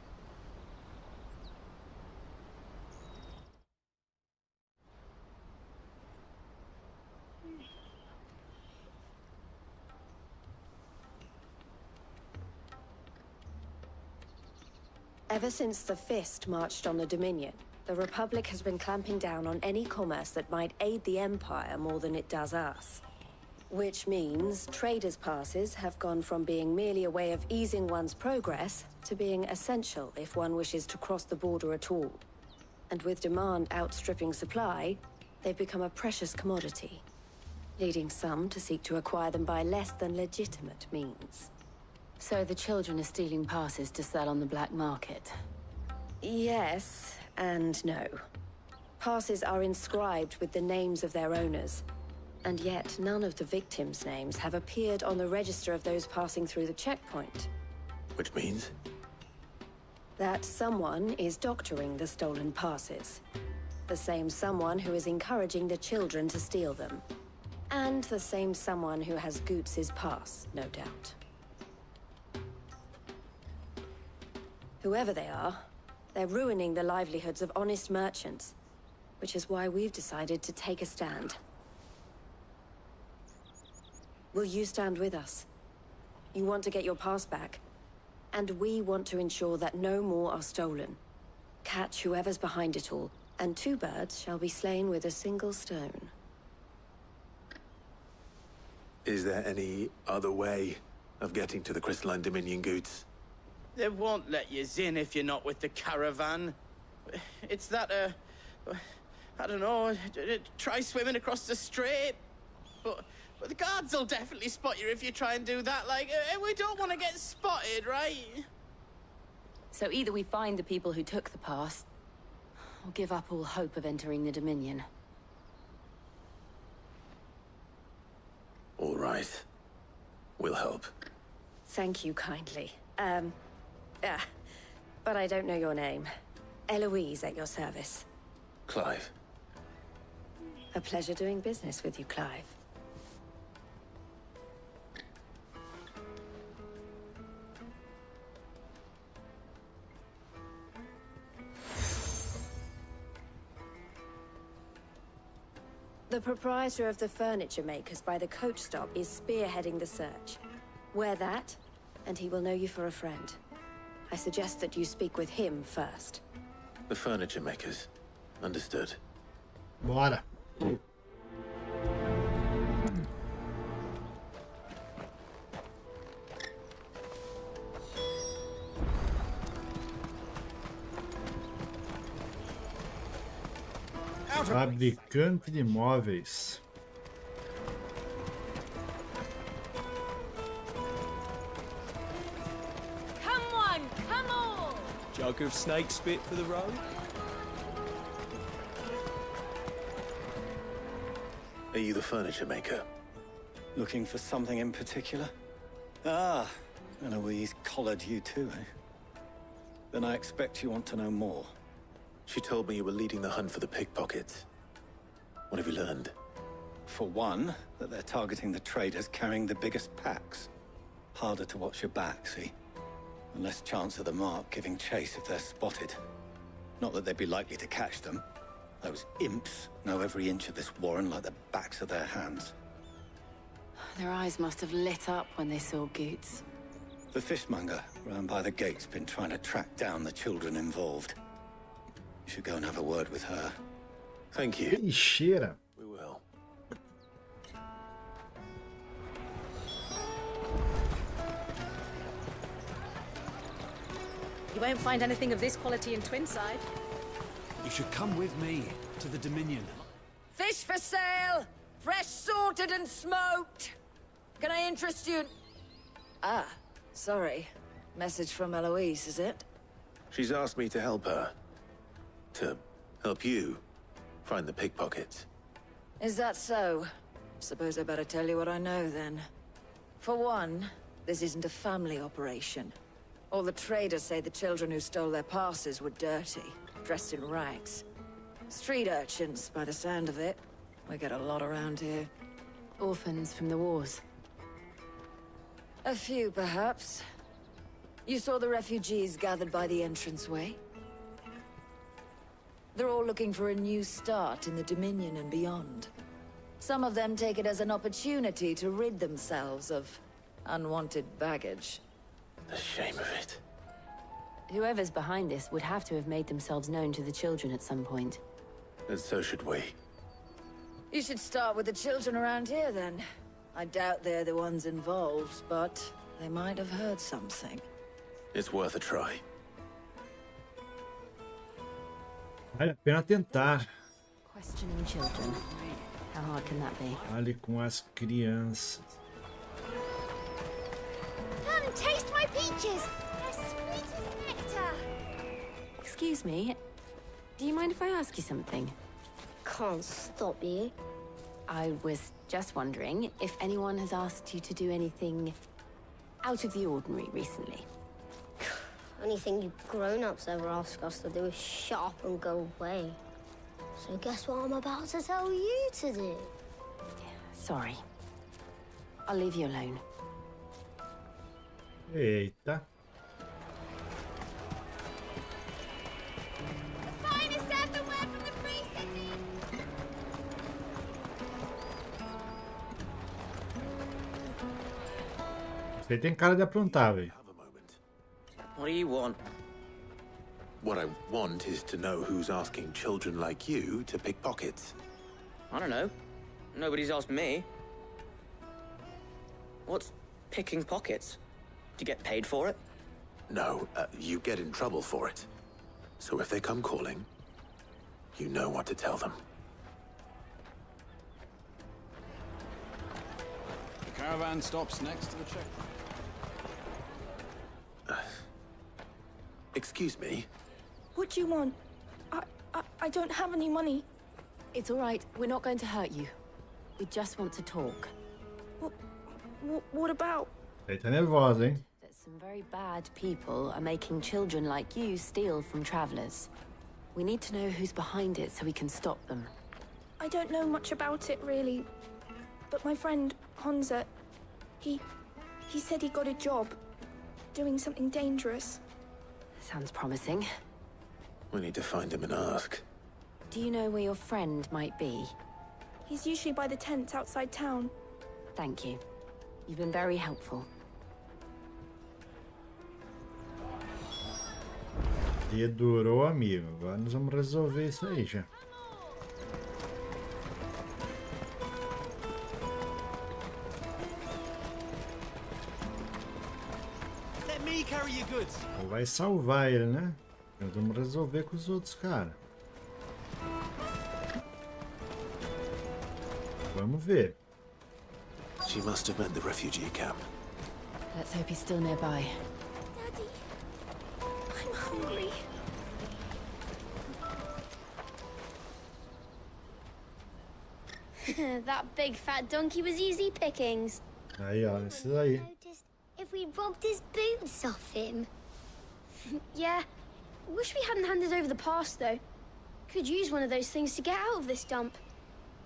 Q: Ever since the Fist marched on the Dominion, the Republic has been clamping down on any commerce that might aid the Empire more than it does us.
U: Which means traders' passes have gone from being merely a way of easing one's progress to being essential if one wishes to cross the border at all. And with demand outstripping supply, they've become a precious commodity, leading some to seek to acquire them by less than legitimate means.
B: So the children are stealing passes to sell on the black market?
U: Yes and no. Passes are inscribed with the names of their owners, and yet none of the victims' names have appeared on the register of those passing through the checkpoint.
C: Which means?
U: That someone is doctoring the stolen passes. The same someone who is encouraging the children to steal them. And the same someone who has Goots's pass, no doubt. Whoever they are, they're ruining the livelihoods of honest merchants, which is why we've decided to take a stand. Will you stand with us? You want to get your pass back, and we want to ensure that no more are stolen. Catch whoever's behind it all, and 2 birds shall be slain with a single stone.
C: Is there any other way of getting to the Crystalline Dominion Goods?
L: They won't let you in if you're not with the caravan. It's that, I don't know, try swimming across the strait. But the guards will definitely spot you if you try and do that. Like, we don't want to get spotted, right?
B: So either we find the people who took the pass, or give up all hope of entering the Dominion.
C: All right. We'll help.
U: Thank you kindly. But I don't know your name. Eloise at your service.
C: Clive.
U: A pleasure doing business with you, Clive. The proprietor of the furniture makers by the coach stop is spearheading the search. Wear that, and he will know you for a friend. I suggest that you speak with him first.
C: The furniture makers. Understood.
A: Bora. Fabricante de móveis.
V: Come on, come on!
P: Jug of snake spit for the road?
C: Are you the furniture maker?
O: Looking for something in particular? Ah, Eloise collared you too, eh? Then I expect you want to know more.
C: She told me you were leading the hunt for the pickpockets. What have you learned?
O: For one, that they're targeting the traders carrying the biggest packs. Harder to watch your back, see? And less chance of the mark giving chase if they're spotted. Not that they'd be likely to catch them. Those imps know every inch of this warren like the backs of their hands.
B: Their eyes must have lit up when they saw Goots.
O: The fishmonger round by the gate's been trying to track down the children involved. You should go and have a word with her.
C: Thank you.
A: Que cheira.
C: We will.
W: You won't find anything of this quality in Twinside.
P: You should come with me to the Dominion.
V: Fish for sale! Fresh sorted and smoked! Can I interest you? Ah, sorry. Message from Eloise, is it?
C: She's asked me to help her. To help you find the pickpockets.
V: Is that so? Suppose I better tell you what I know, then. For one, this isn't a family operation. All the traders say the children who stole their passes were dirty, dressed in rags. Street urchins, by the sound of it. We get a lot around here.
B: Orphans from the wars.
V: A few, perhaps. You saw the refugees gathered by the entranceway? They're all looking for a new start in the Dominion and beyond. Some of them take it as an opportunity to rid themselves of unwanted baggage.
C: The shame of it.
B: Whoever's behind this would have to have made themselves known to the children at some point.
C: And so should we.
V: You should start with the children around here, then. I doubt they're the ones involved, but they might have heard something.
C: It's worth a try.
A: Vale a pena tentar.
B: Questioning children. How hard can that be?
A: Fale com as crianças.
E: Come, taste my peaches! They're sweet as nectar!
B: Excuse me, do you mind if I ask you something?
E: Can't stop you.
B: I was just wondering if anyone has asked you to do anything out of the ordinary recently.
E: Anything you grown-ups ever ask us to do is shut up and go away. So guess what I'm about to tell you to do?
B: Sorry. I'll leave you alone.
A: Eita.
E: Finest earthenware from the Free City!
A: Você tem cara de aprontar, velho.
L: What do you want?
C: What I want is to know who's asking children like you to pick pockets.
L: I don't know. Nobody's asked me. What's picking pockets? Do you get paid for it?
C: No, you get in trouble for it. So if they come calling, you know what to tell them.
H: The caravan stops next to the checkpoint.
C: Excuse me?
I: What do you want? I don't have any money.
B: It's all right. We're not going to hurt you. We just want to talk.
I: What about?
A: Eita nervosa, hein?
B: That some very bad people are making children like you steal from travelers. We need to know who's behind it so we can stop them.
I: I don't know much about it, really. But my friend, Honza, he said he got a job doing something dangerous.
B: Sounds promising.
C: We need to find him and ask.
B: Do you know where your friend might be?
I: He's usually by the tents outside town.
B: Thank you. You've been very helpful.
A: Dedurou, amigo. Agora nós vamos resolver isso aí já.
H: Let me carry your goods.
A: Ou vai salvar ele, né? Nós vamos resolver com os outros caras. Vamos ver.
C: She must have meant the refugee camp.
B: Let's hope he's still nearby.
I: Daddy, I'm hungry.
E: That big fat donkey was easy pickings.
A: Aí, ó, esses aí.
E: If we robbed his boots off him. Yeah. Wish we hadn't handed over the pass, though. Could use one of those things to get out of this dump.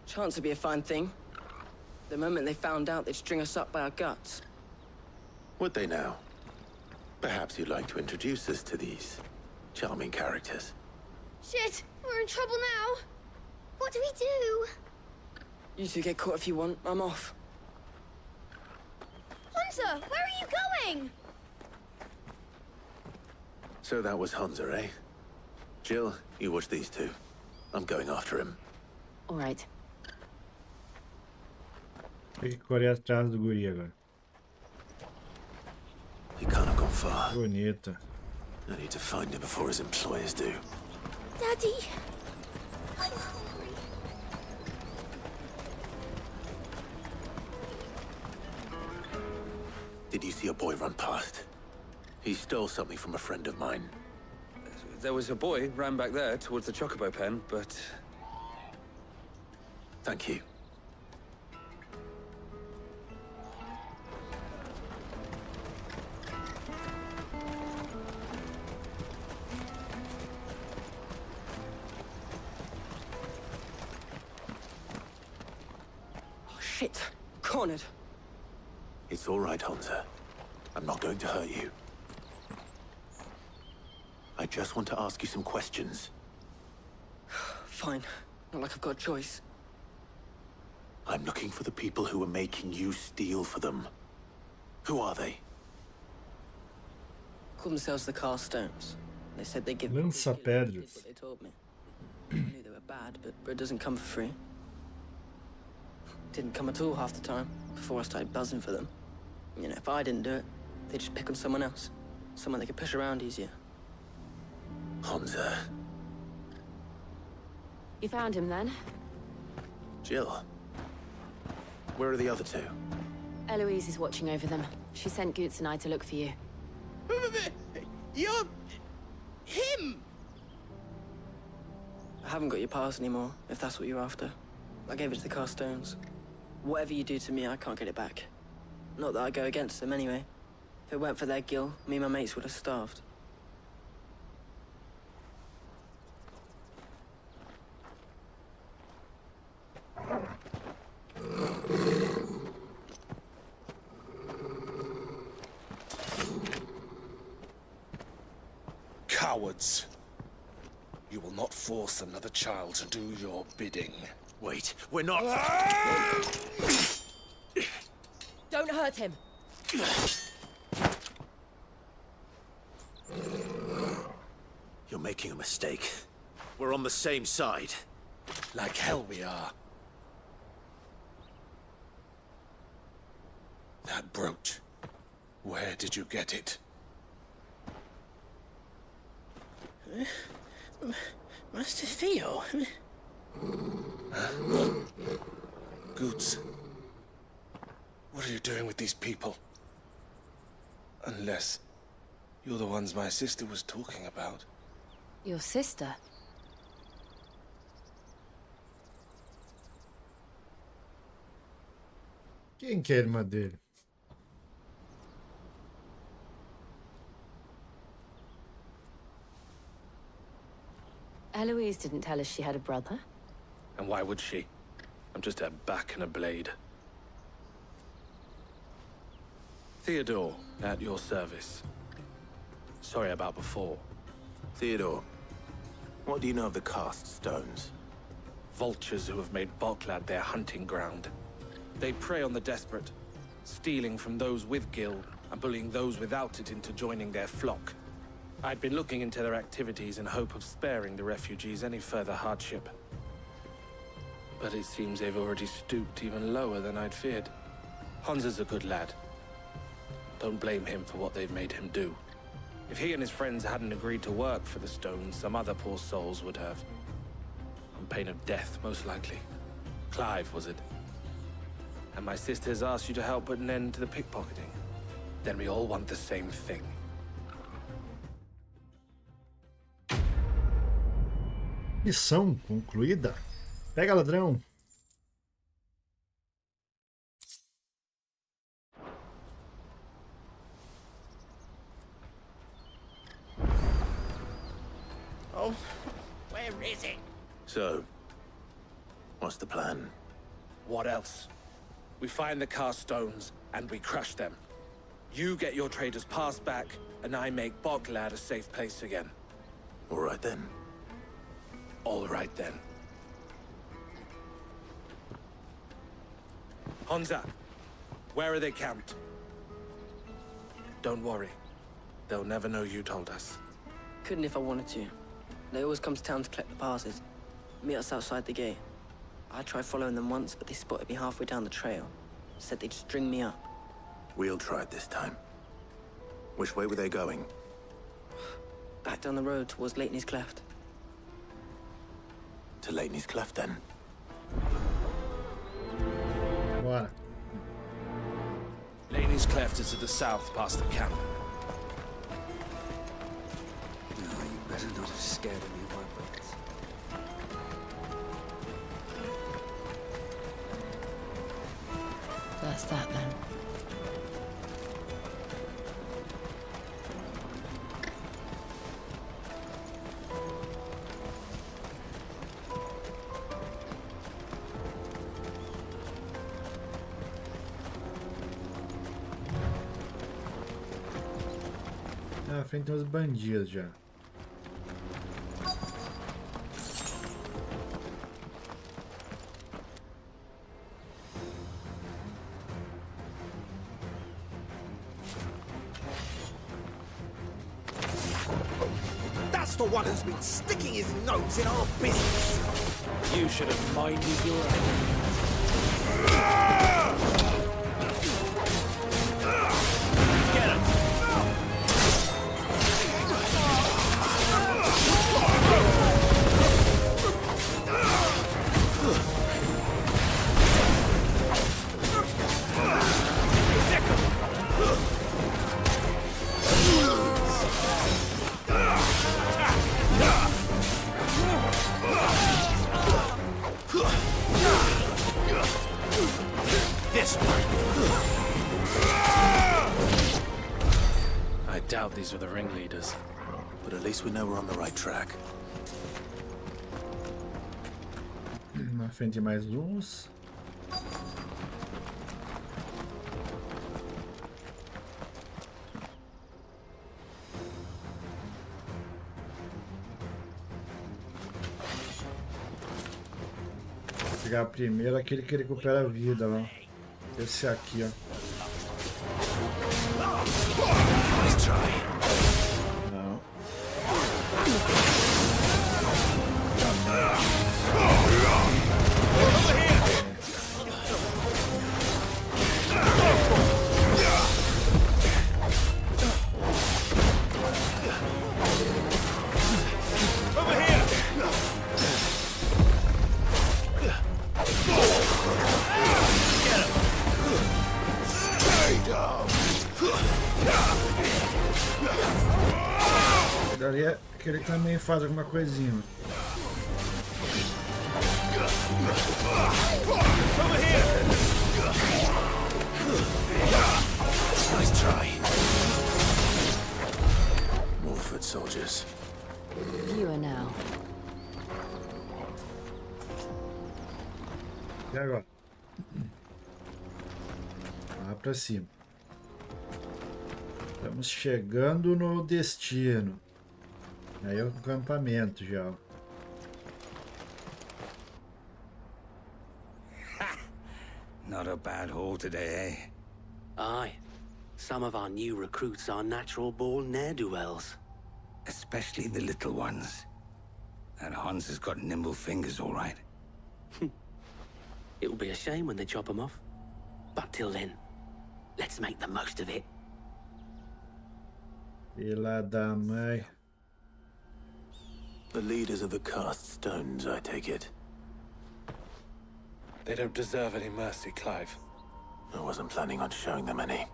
L: Chance would be a fine thing. The moment they found out, they'd string us up by our guts.
C: Would they now? Perhaps you'd like to introduce us to these charming characters.
E: Shit, we're in trouble now. What do we do?
L: You two get caught if you want. I'm off.
E: Hunter, where are you going?
C: So that was Hunza, eh? Jill, you watch these two. I'm going after him.
B: All right.
A: Tem que correr atrás do guri agora.
C: He can't have gone far.
A: Bonita.
C: I need to find him before his employers do.
E: Daddy, I'm hungry.
C: Did you see a boy run past? He stole something from a friend of mine.
J: There was a boy ran back there towards the chocobo pen, but...
C: Thank you.
L: Oh, shit. Cornered.
C: It's all right, Hunter. I'm not going to hurt you. I just want to ask you some questions.
L: Fine. Not like I've got a choice.
C: I'm looking for the people who are making you steal for them. Who are they?
L: Call themselves the Carstones. They said they give
A: Lança-pedras.
L: what they told me. I knew they were bad, but it doesn't come for free. Didn't come at all half the time.
G: before I started buzzing for them. You know, if I didn't do it, they'd just pick on someone else. Someone they could push around easier.
K: Honza.
B: You found him then?
K: Jill. Where are the other two?
B: Eloise is watching over them. She sent Goots and I to look for you.
L: You're... him!
G: I haven't got your pass anymore, if that's what you're after. I gave it to the Carstones. Whatever you do to me, I can't get it back. Not that I go against them anyway. If it weren't for their guild, me and my mates would have starved.
P: Cowards. You will not force another child to do your bidding.
K: Wait, we're not...
M: Don't hurt him.
K: You're making a mistake. We're on the same side.
P: Like hell we are. That brooch. Where did you get it?
L: Master Theo?
P: Goots. What are you doing with these people? Unless you're the ones my sister was talking about.
B: Your sister?
A: Quem que é a irmã dele?
B: Eloise didn't tell us she had a brother.
J: And why would she? I'm just a back and a blade. Theodore, at your service. Sorry about before.
K: Theodore, what do you know of the cast stones?
J: Vultures who have made Boklad their hunting ground. They prey on the desperate, stealing from those with gil and bullying those without it into joining their flock. I'd been looking into their activities in hope of sparing the refugees any further hardship. But it seems they've already stooped even lower than I'd feared. Honza's a good lad. Don't blame him for what they've made him do. If he and his friends hadn't agreed to work for the stones, some other poor souls would have. On pain of death, most likely. Clive, was it? And my sisters asked you to help put an end to the pickpocketing. Then we all want the same thing.
A: Missão concluída. Pega, ladrão.
L: Oh, where is it?
K: So, what's the plan?
J: What else? We find the cast stones, and we crush them. You get your trader's pass back, and I make Boklad a safe place again.
K: All right then.
J: All right then. Honza, where are they camped? Don't worry. They'll never know you told us.
G: Couldn't if I wanted to. They always come to town to collect the passes. Meet us outside the gate. I tried following them once, but they spotted me halfway down the trail. Said they'd string me up.
K: We'll try it this time. Which way were they going?
G: Back down the road towards Lateney's Cleft.
K: To Lateney's Cleft, then?
A: Bora.
J: Lateney's Cleft is to the south, past the camp.
O: No, you better not have scared any of my brothers.
B: That's that then.
A: Na frente tem uns bandidos já.
D: That's the one who's been sticking his nose in our business.
J: You should have minded your own. I doubt these were the ringleaders.
K: But at least we know we're on the right track.
A: Na frente mais uns. Vou pegar primeiro aquele que recupera a vida lá. Esse aqui, ó. Não. Ali é que ele também faz alguma coisinha.
K: Nice try. More foot soldiers.
B: Viewer now.
A: E agora? Lá pra cima. Estamos chegando no destino. Aí é o acampamento já.
R: Not a bad haul today, eh?
F: Aye. Some of our new recruits are natural-born ne'er-do-wells.
R: Especially the little ones. That Hans has got nimble fingers, all right.
F: It will be a shame when they chop them off. But till then, let's make the most of it.
A: Filha da mãe.
K: The leaders of the cast stones, I take it.
J: They don't deserve any mercy, Clive.
K: I wasn't planning on showing them any.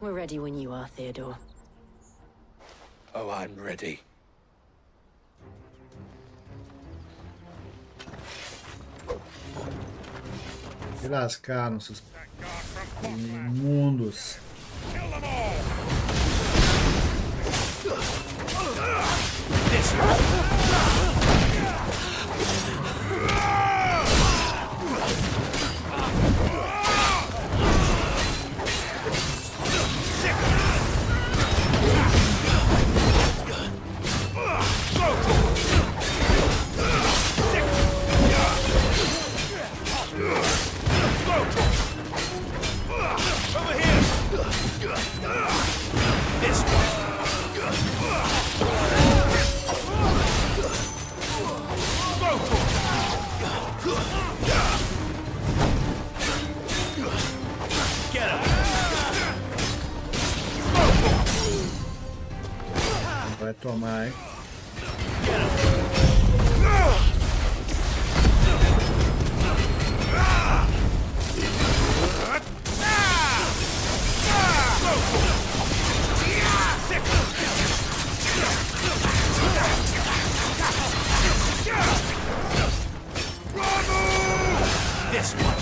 B: We're ready when you are, Theodore.
J: Oh, I'm ready.
A: Se lascaram, seus imundos. Vai tomar, hein?
K: This one.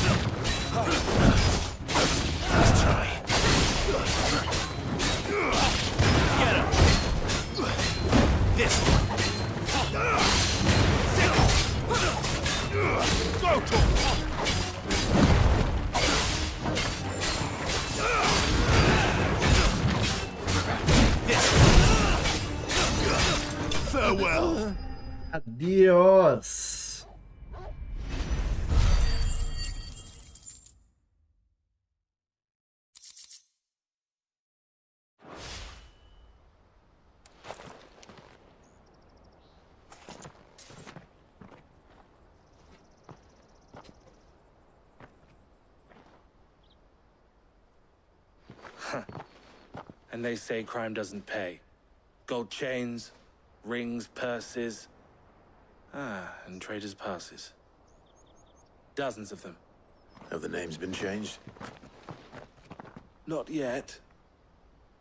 K: Let's try. Get him. This one. Go to him. This one. Farewell.
A: Adiós.
J: And they say crime doesn't pay. Gold chains, rings, purses. And traders' passes. Dozens of them.
K: Have the names been changed?
J: Not yet.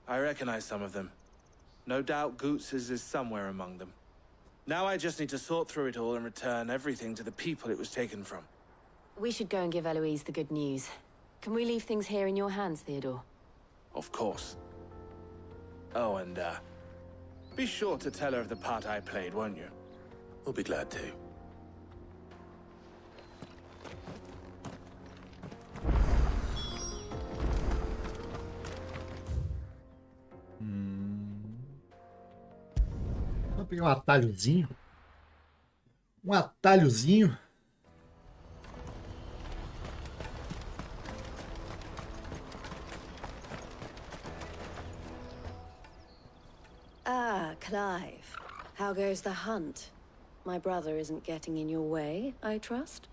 J: I recognize some of them. No doubt Goots's is somewhere among them. Now I just need to sort through it all and return everything to the people it was taken from.
B: We should go and give Eloise the good news. Can we leave things here in your hands, Theodore?
J: Of course. Oh, and, be sure to tell her of the part I played, won't you?
K: We'll be glad to.
A: Vou pegar um atalhozinho. Um atalhozinho.
U: Ah, Clive. How goes the hunt? My brother isn't getting in your way, I trust?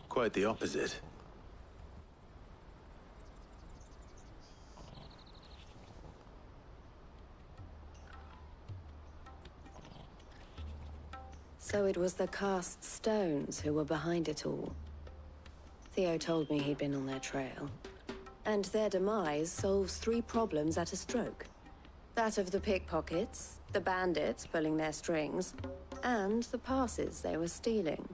K: Quite the opposite.
U: So it was the cast stones who were behind it all. Theo told me he'd been on their trail. And their demise solves 3 problems at a stroke. That of the pickpockets, the bandits pulling their strings, and the passes they were stealing.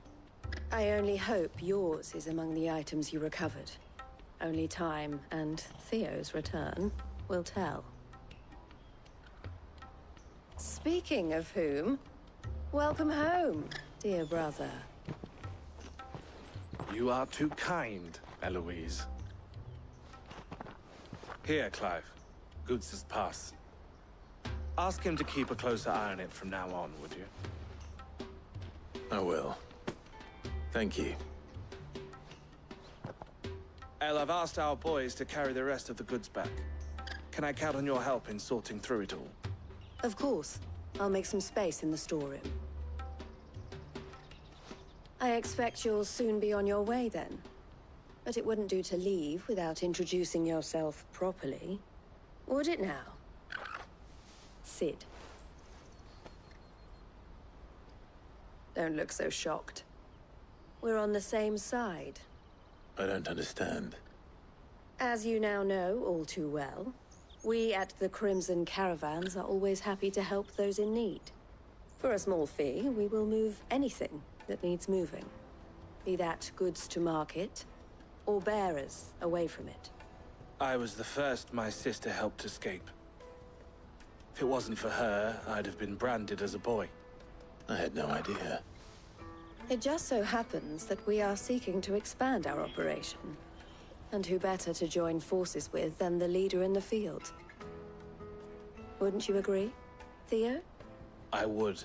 U: I only hope yours is among the items you recovered. Only time and Theo's return will tell. Speaking of whom, welcome home, dear brother.
J: You are too kind, Eloise. Here, Clive. Goods' pass. Ask him to keep a closer eye on it from now on, would you?
K: I will. Thank you.
J: El, I've asked our boys to carry the rest of the goods back. Can I count on your help in sorting through it all?
U: Of course. I'll make some space in the storeroom. I expect you'll soon be on your way then. But it wouldn't do to leave without introducing yourself properly. Would it now? Sid. Don't look so shocked. We're on the same side.
K: I don't understand.
U: As you now know all too well, we at the Crimson Caravans are always happy to help those in need. For a small fee, we will move anything that needs moving. Be that goods to market, or bearers away from it.
J: I was the first my sister helped escape. If it wasn't for her, I'd have been branded as a boy.
K: I had no idea.
U: It just so happens that we are seeking to expand our operation. And who better to join forces with than the leader in the field? Wouldn't you agree, Theo?
J: I would.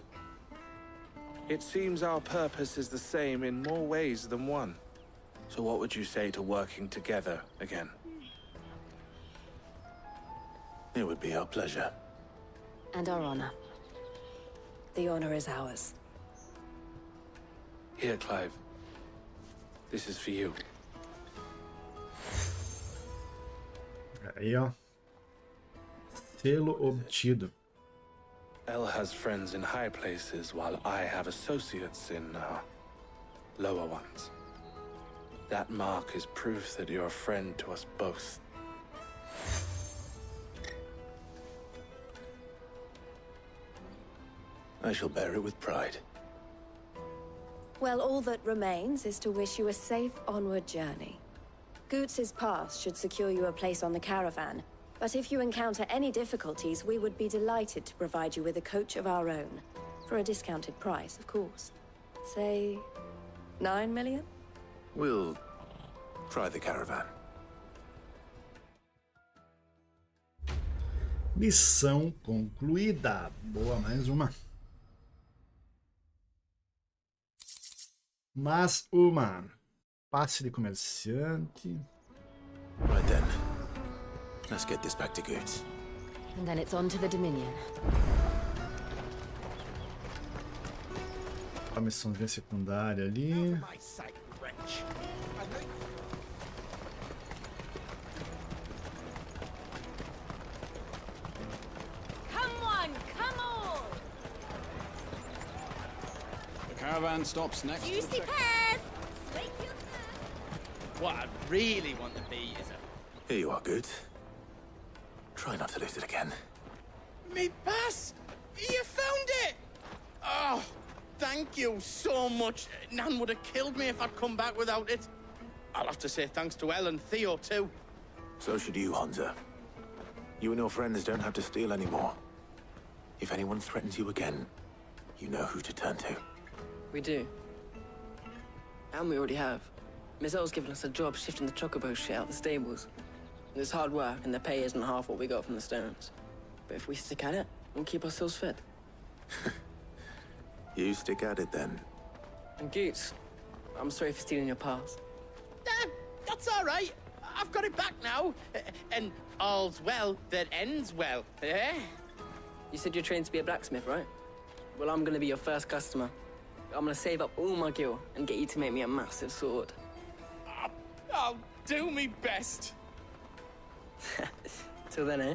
J: It seems our purpose is the same in more ways than one. So what would you say to working together again?
K: It would be our pleasure.
B: And our honor.
U: The honor is ours.
J: Here, Clive. This is for you.
A: Aí, ó. Selo obtido.
J: El has friends in high places, while I have associates in, lower ones. That mark is proof that you're a friend to us both.
K: I shall bear it with pride.
U: Well, all that remains is to wish you a safe onward journey. Goots' pass should secure you a place on the caravan, but if you encounter any difficulties, we would be delighted to provide you with a coach of our own. For a discounted price, of course. Say, 9 million?
K: We'll try the caravan.
A: Missão concluída. Boa, mais uma. Mais uma. Passe de comerciante.
K: Right then. Let's get this back to Goods.
B: And then it's on to the Dominion.
A: A missãozinha secundária ali.
H: Caravan stops next to the
E: Juicy
H: check.
E: pears!
L: What I really want to be is
K: Here you are, Goods. Try not to lose it again.
L: Me pass! You found it! Oh, thank you so much. Nan would have killed me if I'd come back without it. I'll have to say thanks to Elle and Theo, too.
C: So should you, Honza. You and your friends don't have to steal anymore. If anyone threatens you again, you know who to turn to.
G: We do. And we already have. Miss Earl's given us a job shifting the chocobo shit out the stables. It's hard work, and the pay isn't half what we got from the Stones. But if we stick at it, we'll keep ourselves fed.
C: You stick at it, then.
G: And Goots, I'm sorry for stealing your pass.
L: That's all right. I've got it back now. And all's well that ends well, eh?
G: You said you're trained to be a blacksmith, right? Well, I'm gonna be your first customer. I'm gonna save up all my gil and get you to make me a massive sword.
L: I'll do me best.
G: Till then, eh?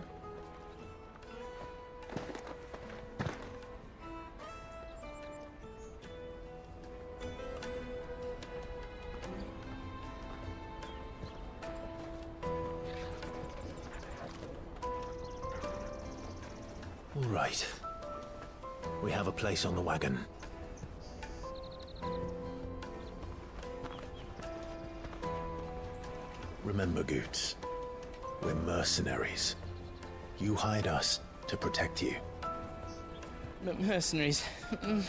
C: All right. We have a place on the wagon. Remember, Goots, we're mercenaries. You hired us to protect you.
L: Mercenaries.
C: And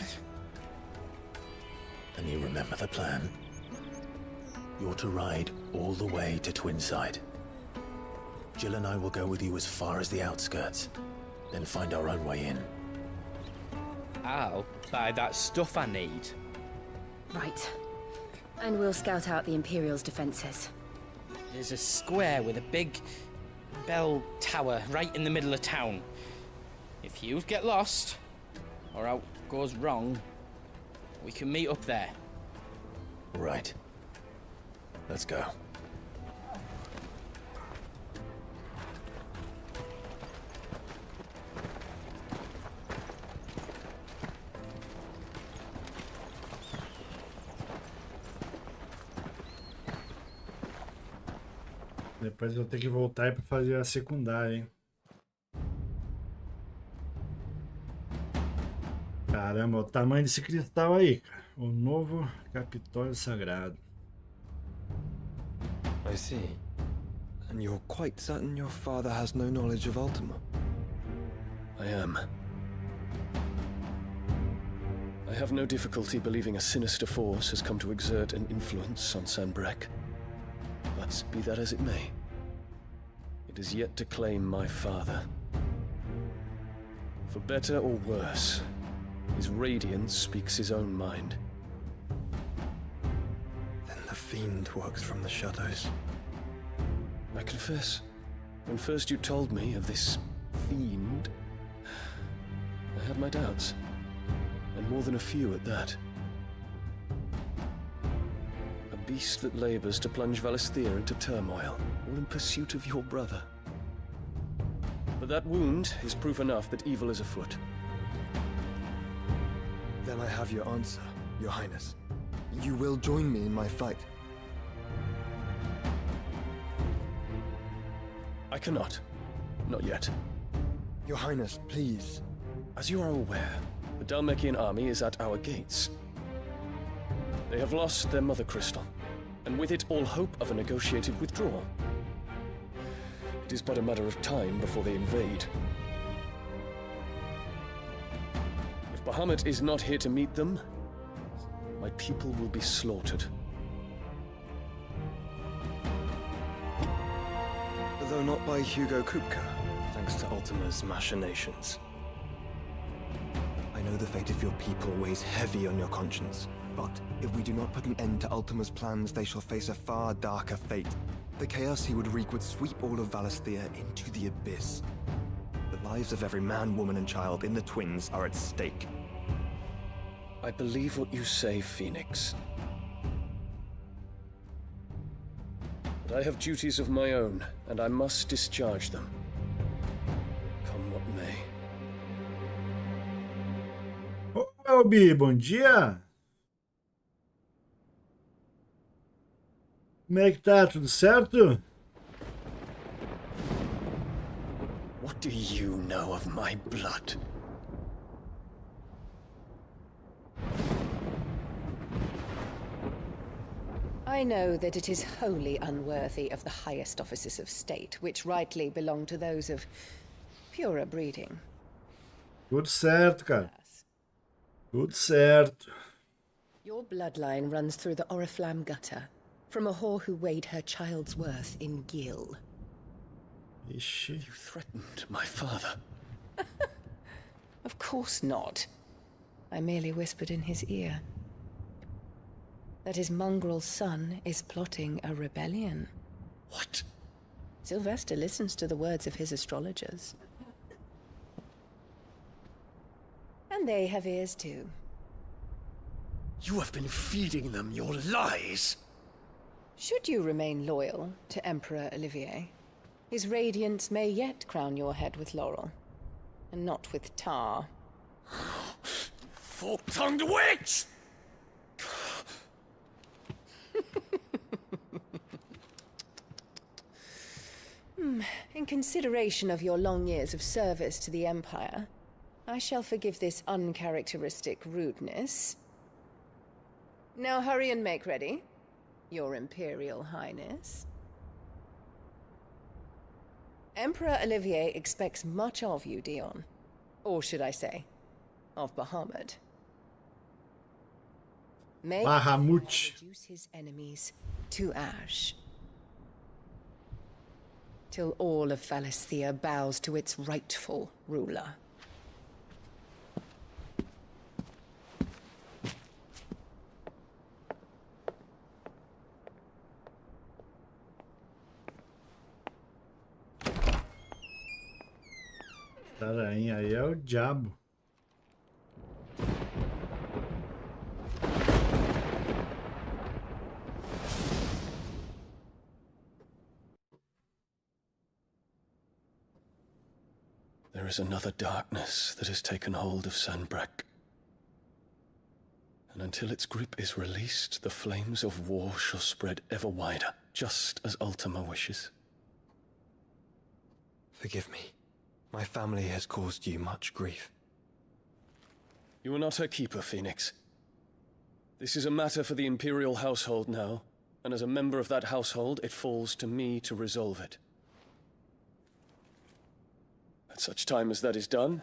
C: you remember the plan? You're to ride all the way to Twinside. Jill and I will go with you as far as the outskirts, then find our own way in.
N: I'll buy that stuff I need.
B: Right. And we'll scout out the Imperial's defenses.
N: There's a square with a big bell tower right in the middle of town. If you get lost, or out goes wrong, we can meet up there.
C: Right. Let's go.
A: Depois eu vou ter que voltar para fazer a secundária, hein? Caramba, o tamanho desse cristal aí, cara. O novo Capitólio Sagrado.
P: I see. And you're quite certain your father has no knowledge of Ultima?
S: I am. I have no difficulty believing a sinister force has come to exert an influence on Sanbreque. But be that as it may, it is yet to claim my father. For better or worse, his radiance speaks his own mind.
P: Then the fiend works from the shadows.
S: I confess, when first you told me of this fiend, I had my doubts, and more than a few at that. A beast that labors to plunge Valisthea into turmoil, all in pursuit of your brother. But that wound is proof enough that evil is afoot.
P: Then I have your answer, Your Highness. You will join me in my fight.
S: I cannot. Not yet.
P: Your Highness, please.
S: As you are aware, the Dhalmekian army is at our gates. They have lost their mother crystal, and with it all hope of a negotiated withdrawal. It is but a matter of time before they invade. If Bahamut is not here to meet them, my people will be slaughtered.
P: Though not by Hugo Kupka, thanks to Ultima's machinations. I know the fate of your people weighs heavy on your conscience, but if we do not put an end to Ultima's plans, they shall face a far darker fate. The chaos he would wreak would sweep all of Valisthea into the abyss. The lives of every man, woman, and child in the Twins are at stake.
S: I believe what you say, Phoenix. But I have duties of my own, and I must discharge them. Come what may.
A: Ô, Elbi, bom dia! Como é que tá? Tudo certo?
S: What do you know of my blood?
Q: I know that it is wholly unworthy of the highest offices of state, which rightly belong to those of purer breeding.
A: Tudo certo, cara. Tudo certo.
Q: Your bloodline runs through the Oriflamme gutter, from a whore who weighed her child's worth in gill.
A: Ixi.
S: You threatened my father.
Q: Of course not. I merely whispered in his ear that his mongrel son is plotting a rebellion.
S: What?
Q: Sylvester listens to the words of his astrologers. And they have ears too.
S: You have been feeding them your lies!
Q: Should you remain loyal to Emperor Olivier, his radiance may yet crown your head with laurel, and not with tar.
S: Fork-tongued witch!
Q: In consideration of your long years of service to the Empire, I shall forgive this uncharacteristic rudeness. Now hurry and make ready, Your Imperial Highness. Emperor Olivier expects much of you, Dion. Or should I say, of Bahamut. May
A: Bahamut.
Q: Reduce his enemies to ash, till all of Valisthea bows to its rightful ruler.
A: Aranha aí é o diabo.
S: There is another darkness that has taken hold of Sanbreque. And until its grip is released, the flames of war shall spread ever wider, just as Ultima wishes.
P: Forgive me. My family has caused you much grief.
S: You are not her keeper, Phoenix. This is a matter for the Imperial household now, and as a member of that household, it falls to me to resolve it. At such time as that is done,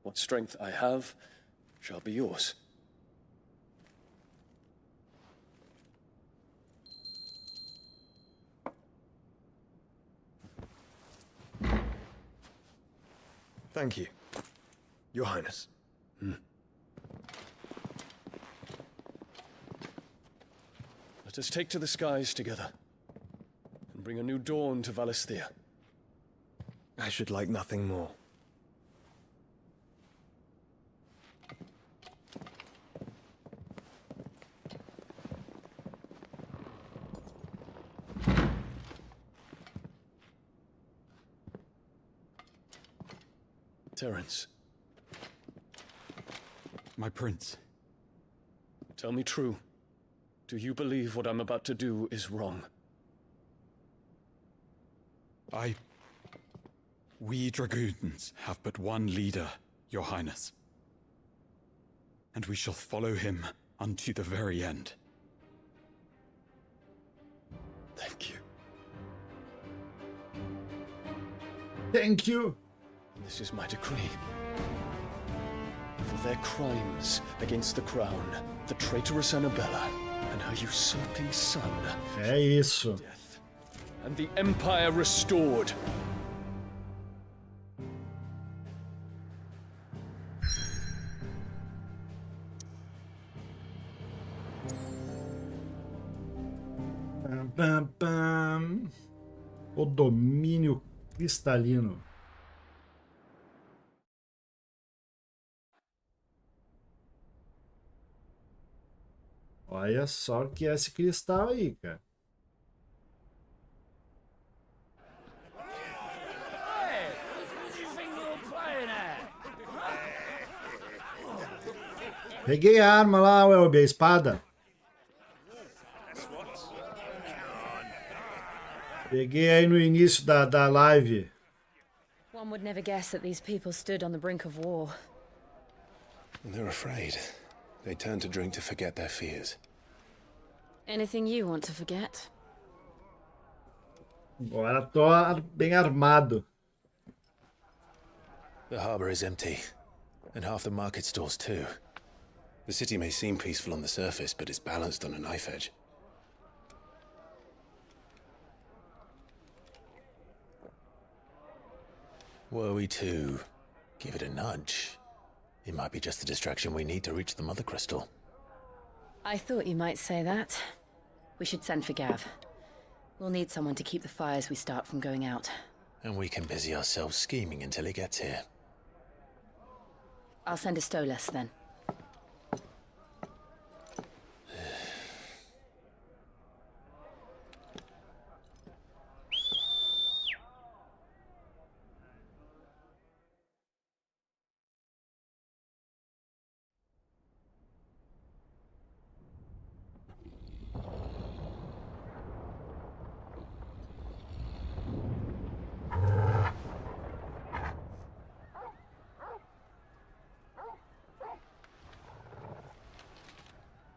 S: what strength I have shall be yours.
P: Thank you, Your Highness.
S: Let us take to the skies together, and bring a new dawn to Valisthea.
P: I should like nothing more.
S: Terence.
H: My prince.
S: Tell me true. Do you believe what I'm about to do is wrong?
H: We dragoons have but one leader, Your Highness. And we shall follow him unto the very end.
S: Thank you.
A: Thank you.
S: This is my decree. For their crimes against the crown, the traitorous Annabella, and her usurping son.
A: É isso.
S: Death, and the Empire restored.
A: Pam, pam, pam. O domínio cristalino. Olha só o que é esse cristal aí, cara. Peguei a arma lá, Welby, a espada. Peguei aí no início da live.
B: One would never guess that these people stood on the brink of war.
C: They're afraid. They turn to drink to forget their fears.
B: Anything you want to forget?
A: Agora tô bem armado.
C: The harbor is empty, and half the market stalls too. The city may seem peaceful on the surface, but it's balanced on a knife edge. Were we to give it a nudge, it might be just the distraction we need to reach the Mother Crystal.
B: I thought you might say that. We should send for Gav. We'll need someone to keep the fires we start from going out.
C: And we can busy ourselves scheming until he gets here.
B: I'll send a Stolas then.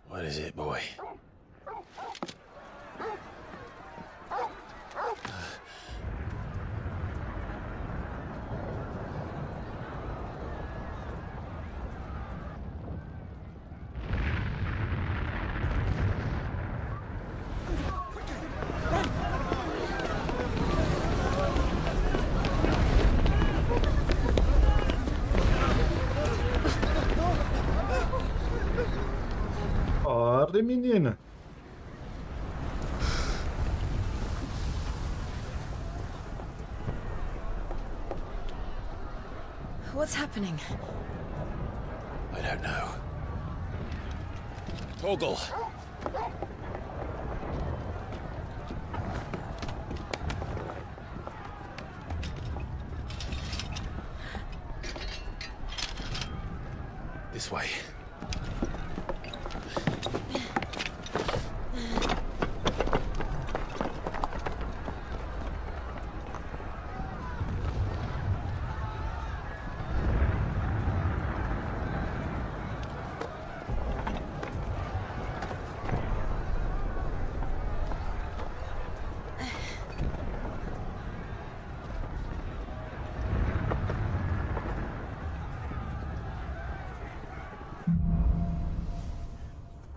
C: What is it, boy?
A: Corre, menina.
B: What's happening?
C: I don't know. Torgal! This way.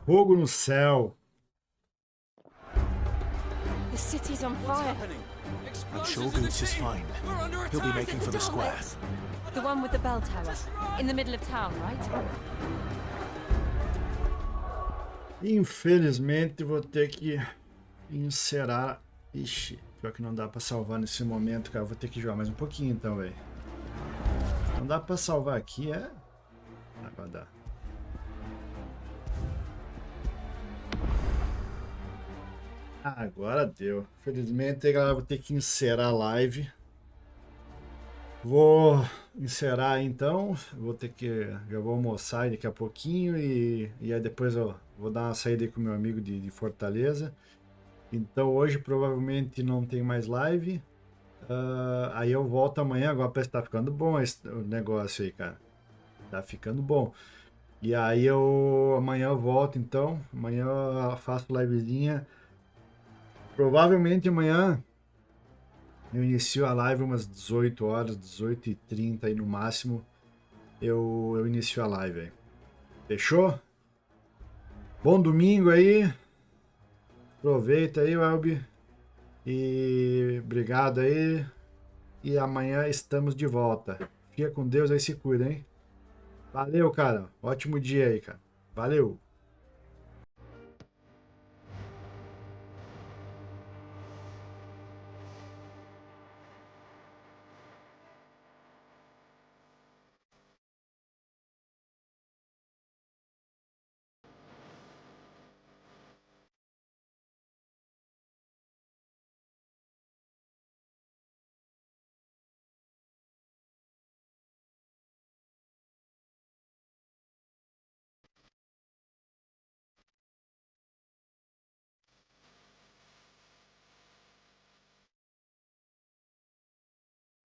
A: Fogo no céu.
B: The city's on fire.
K: I'm sure Goots is fine. He'll be making for the square.
B: The one with the bell tower. In the middle of town, right?
A: Infelizmente vou ter que encerrar. Ixi, pior que não dá pra salvar nesse momento, cara. Vou ter que jogar mais um pouquinho então, velho. Não dá pra salvar aqui, é? Agora dá. Agora deu. Infelizmente, galera, vou ter que encerrar a live. Vou encerrar então. Vou ter que. Já vou almoçar daqui a pouquinho. E aí depois eu vou dar uma saída aí com meu amigo de Fortaleza. Então hoje provavelmente não tem mais live. Aí eu volto amanhã. Agora parece que tá ficando bom esse negócio aí, cara. Tá ficando bom. E aí amanhã eu volto então. Amanhã eu faço livezinha. Provavelmente amanhã eu inicio a live umas 18 horas, 18h30 aí no máximo. Eu inicio a live aí. Fechou? Bom domingo aí. Aproveita aí, Welby. E obrigado aí. E amanhã estamos de volta. Fica com Deus aí, se cuida, hein? Valeu, cara. Ótimo dia aí, cara. Valeu.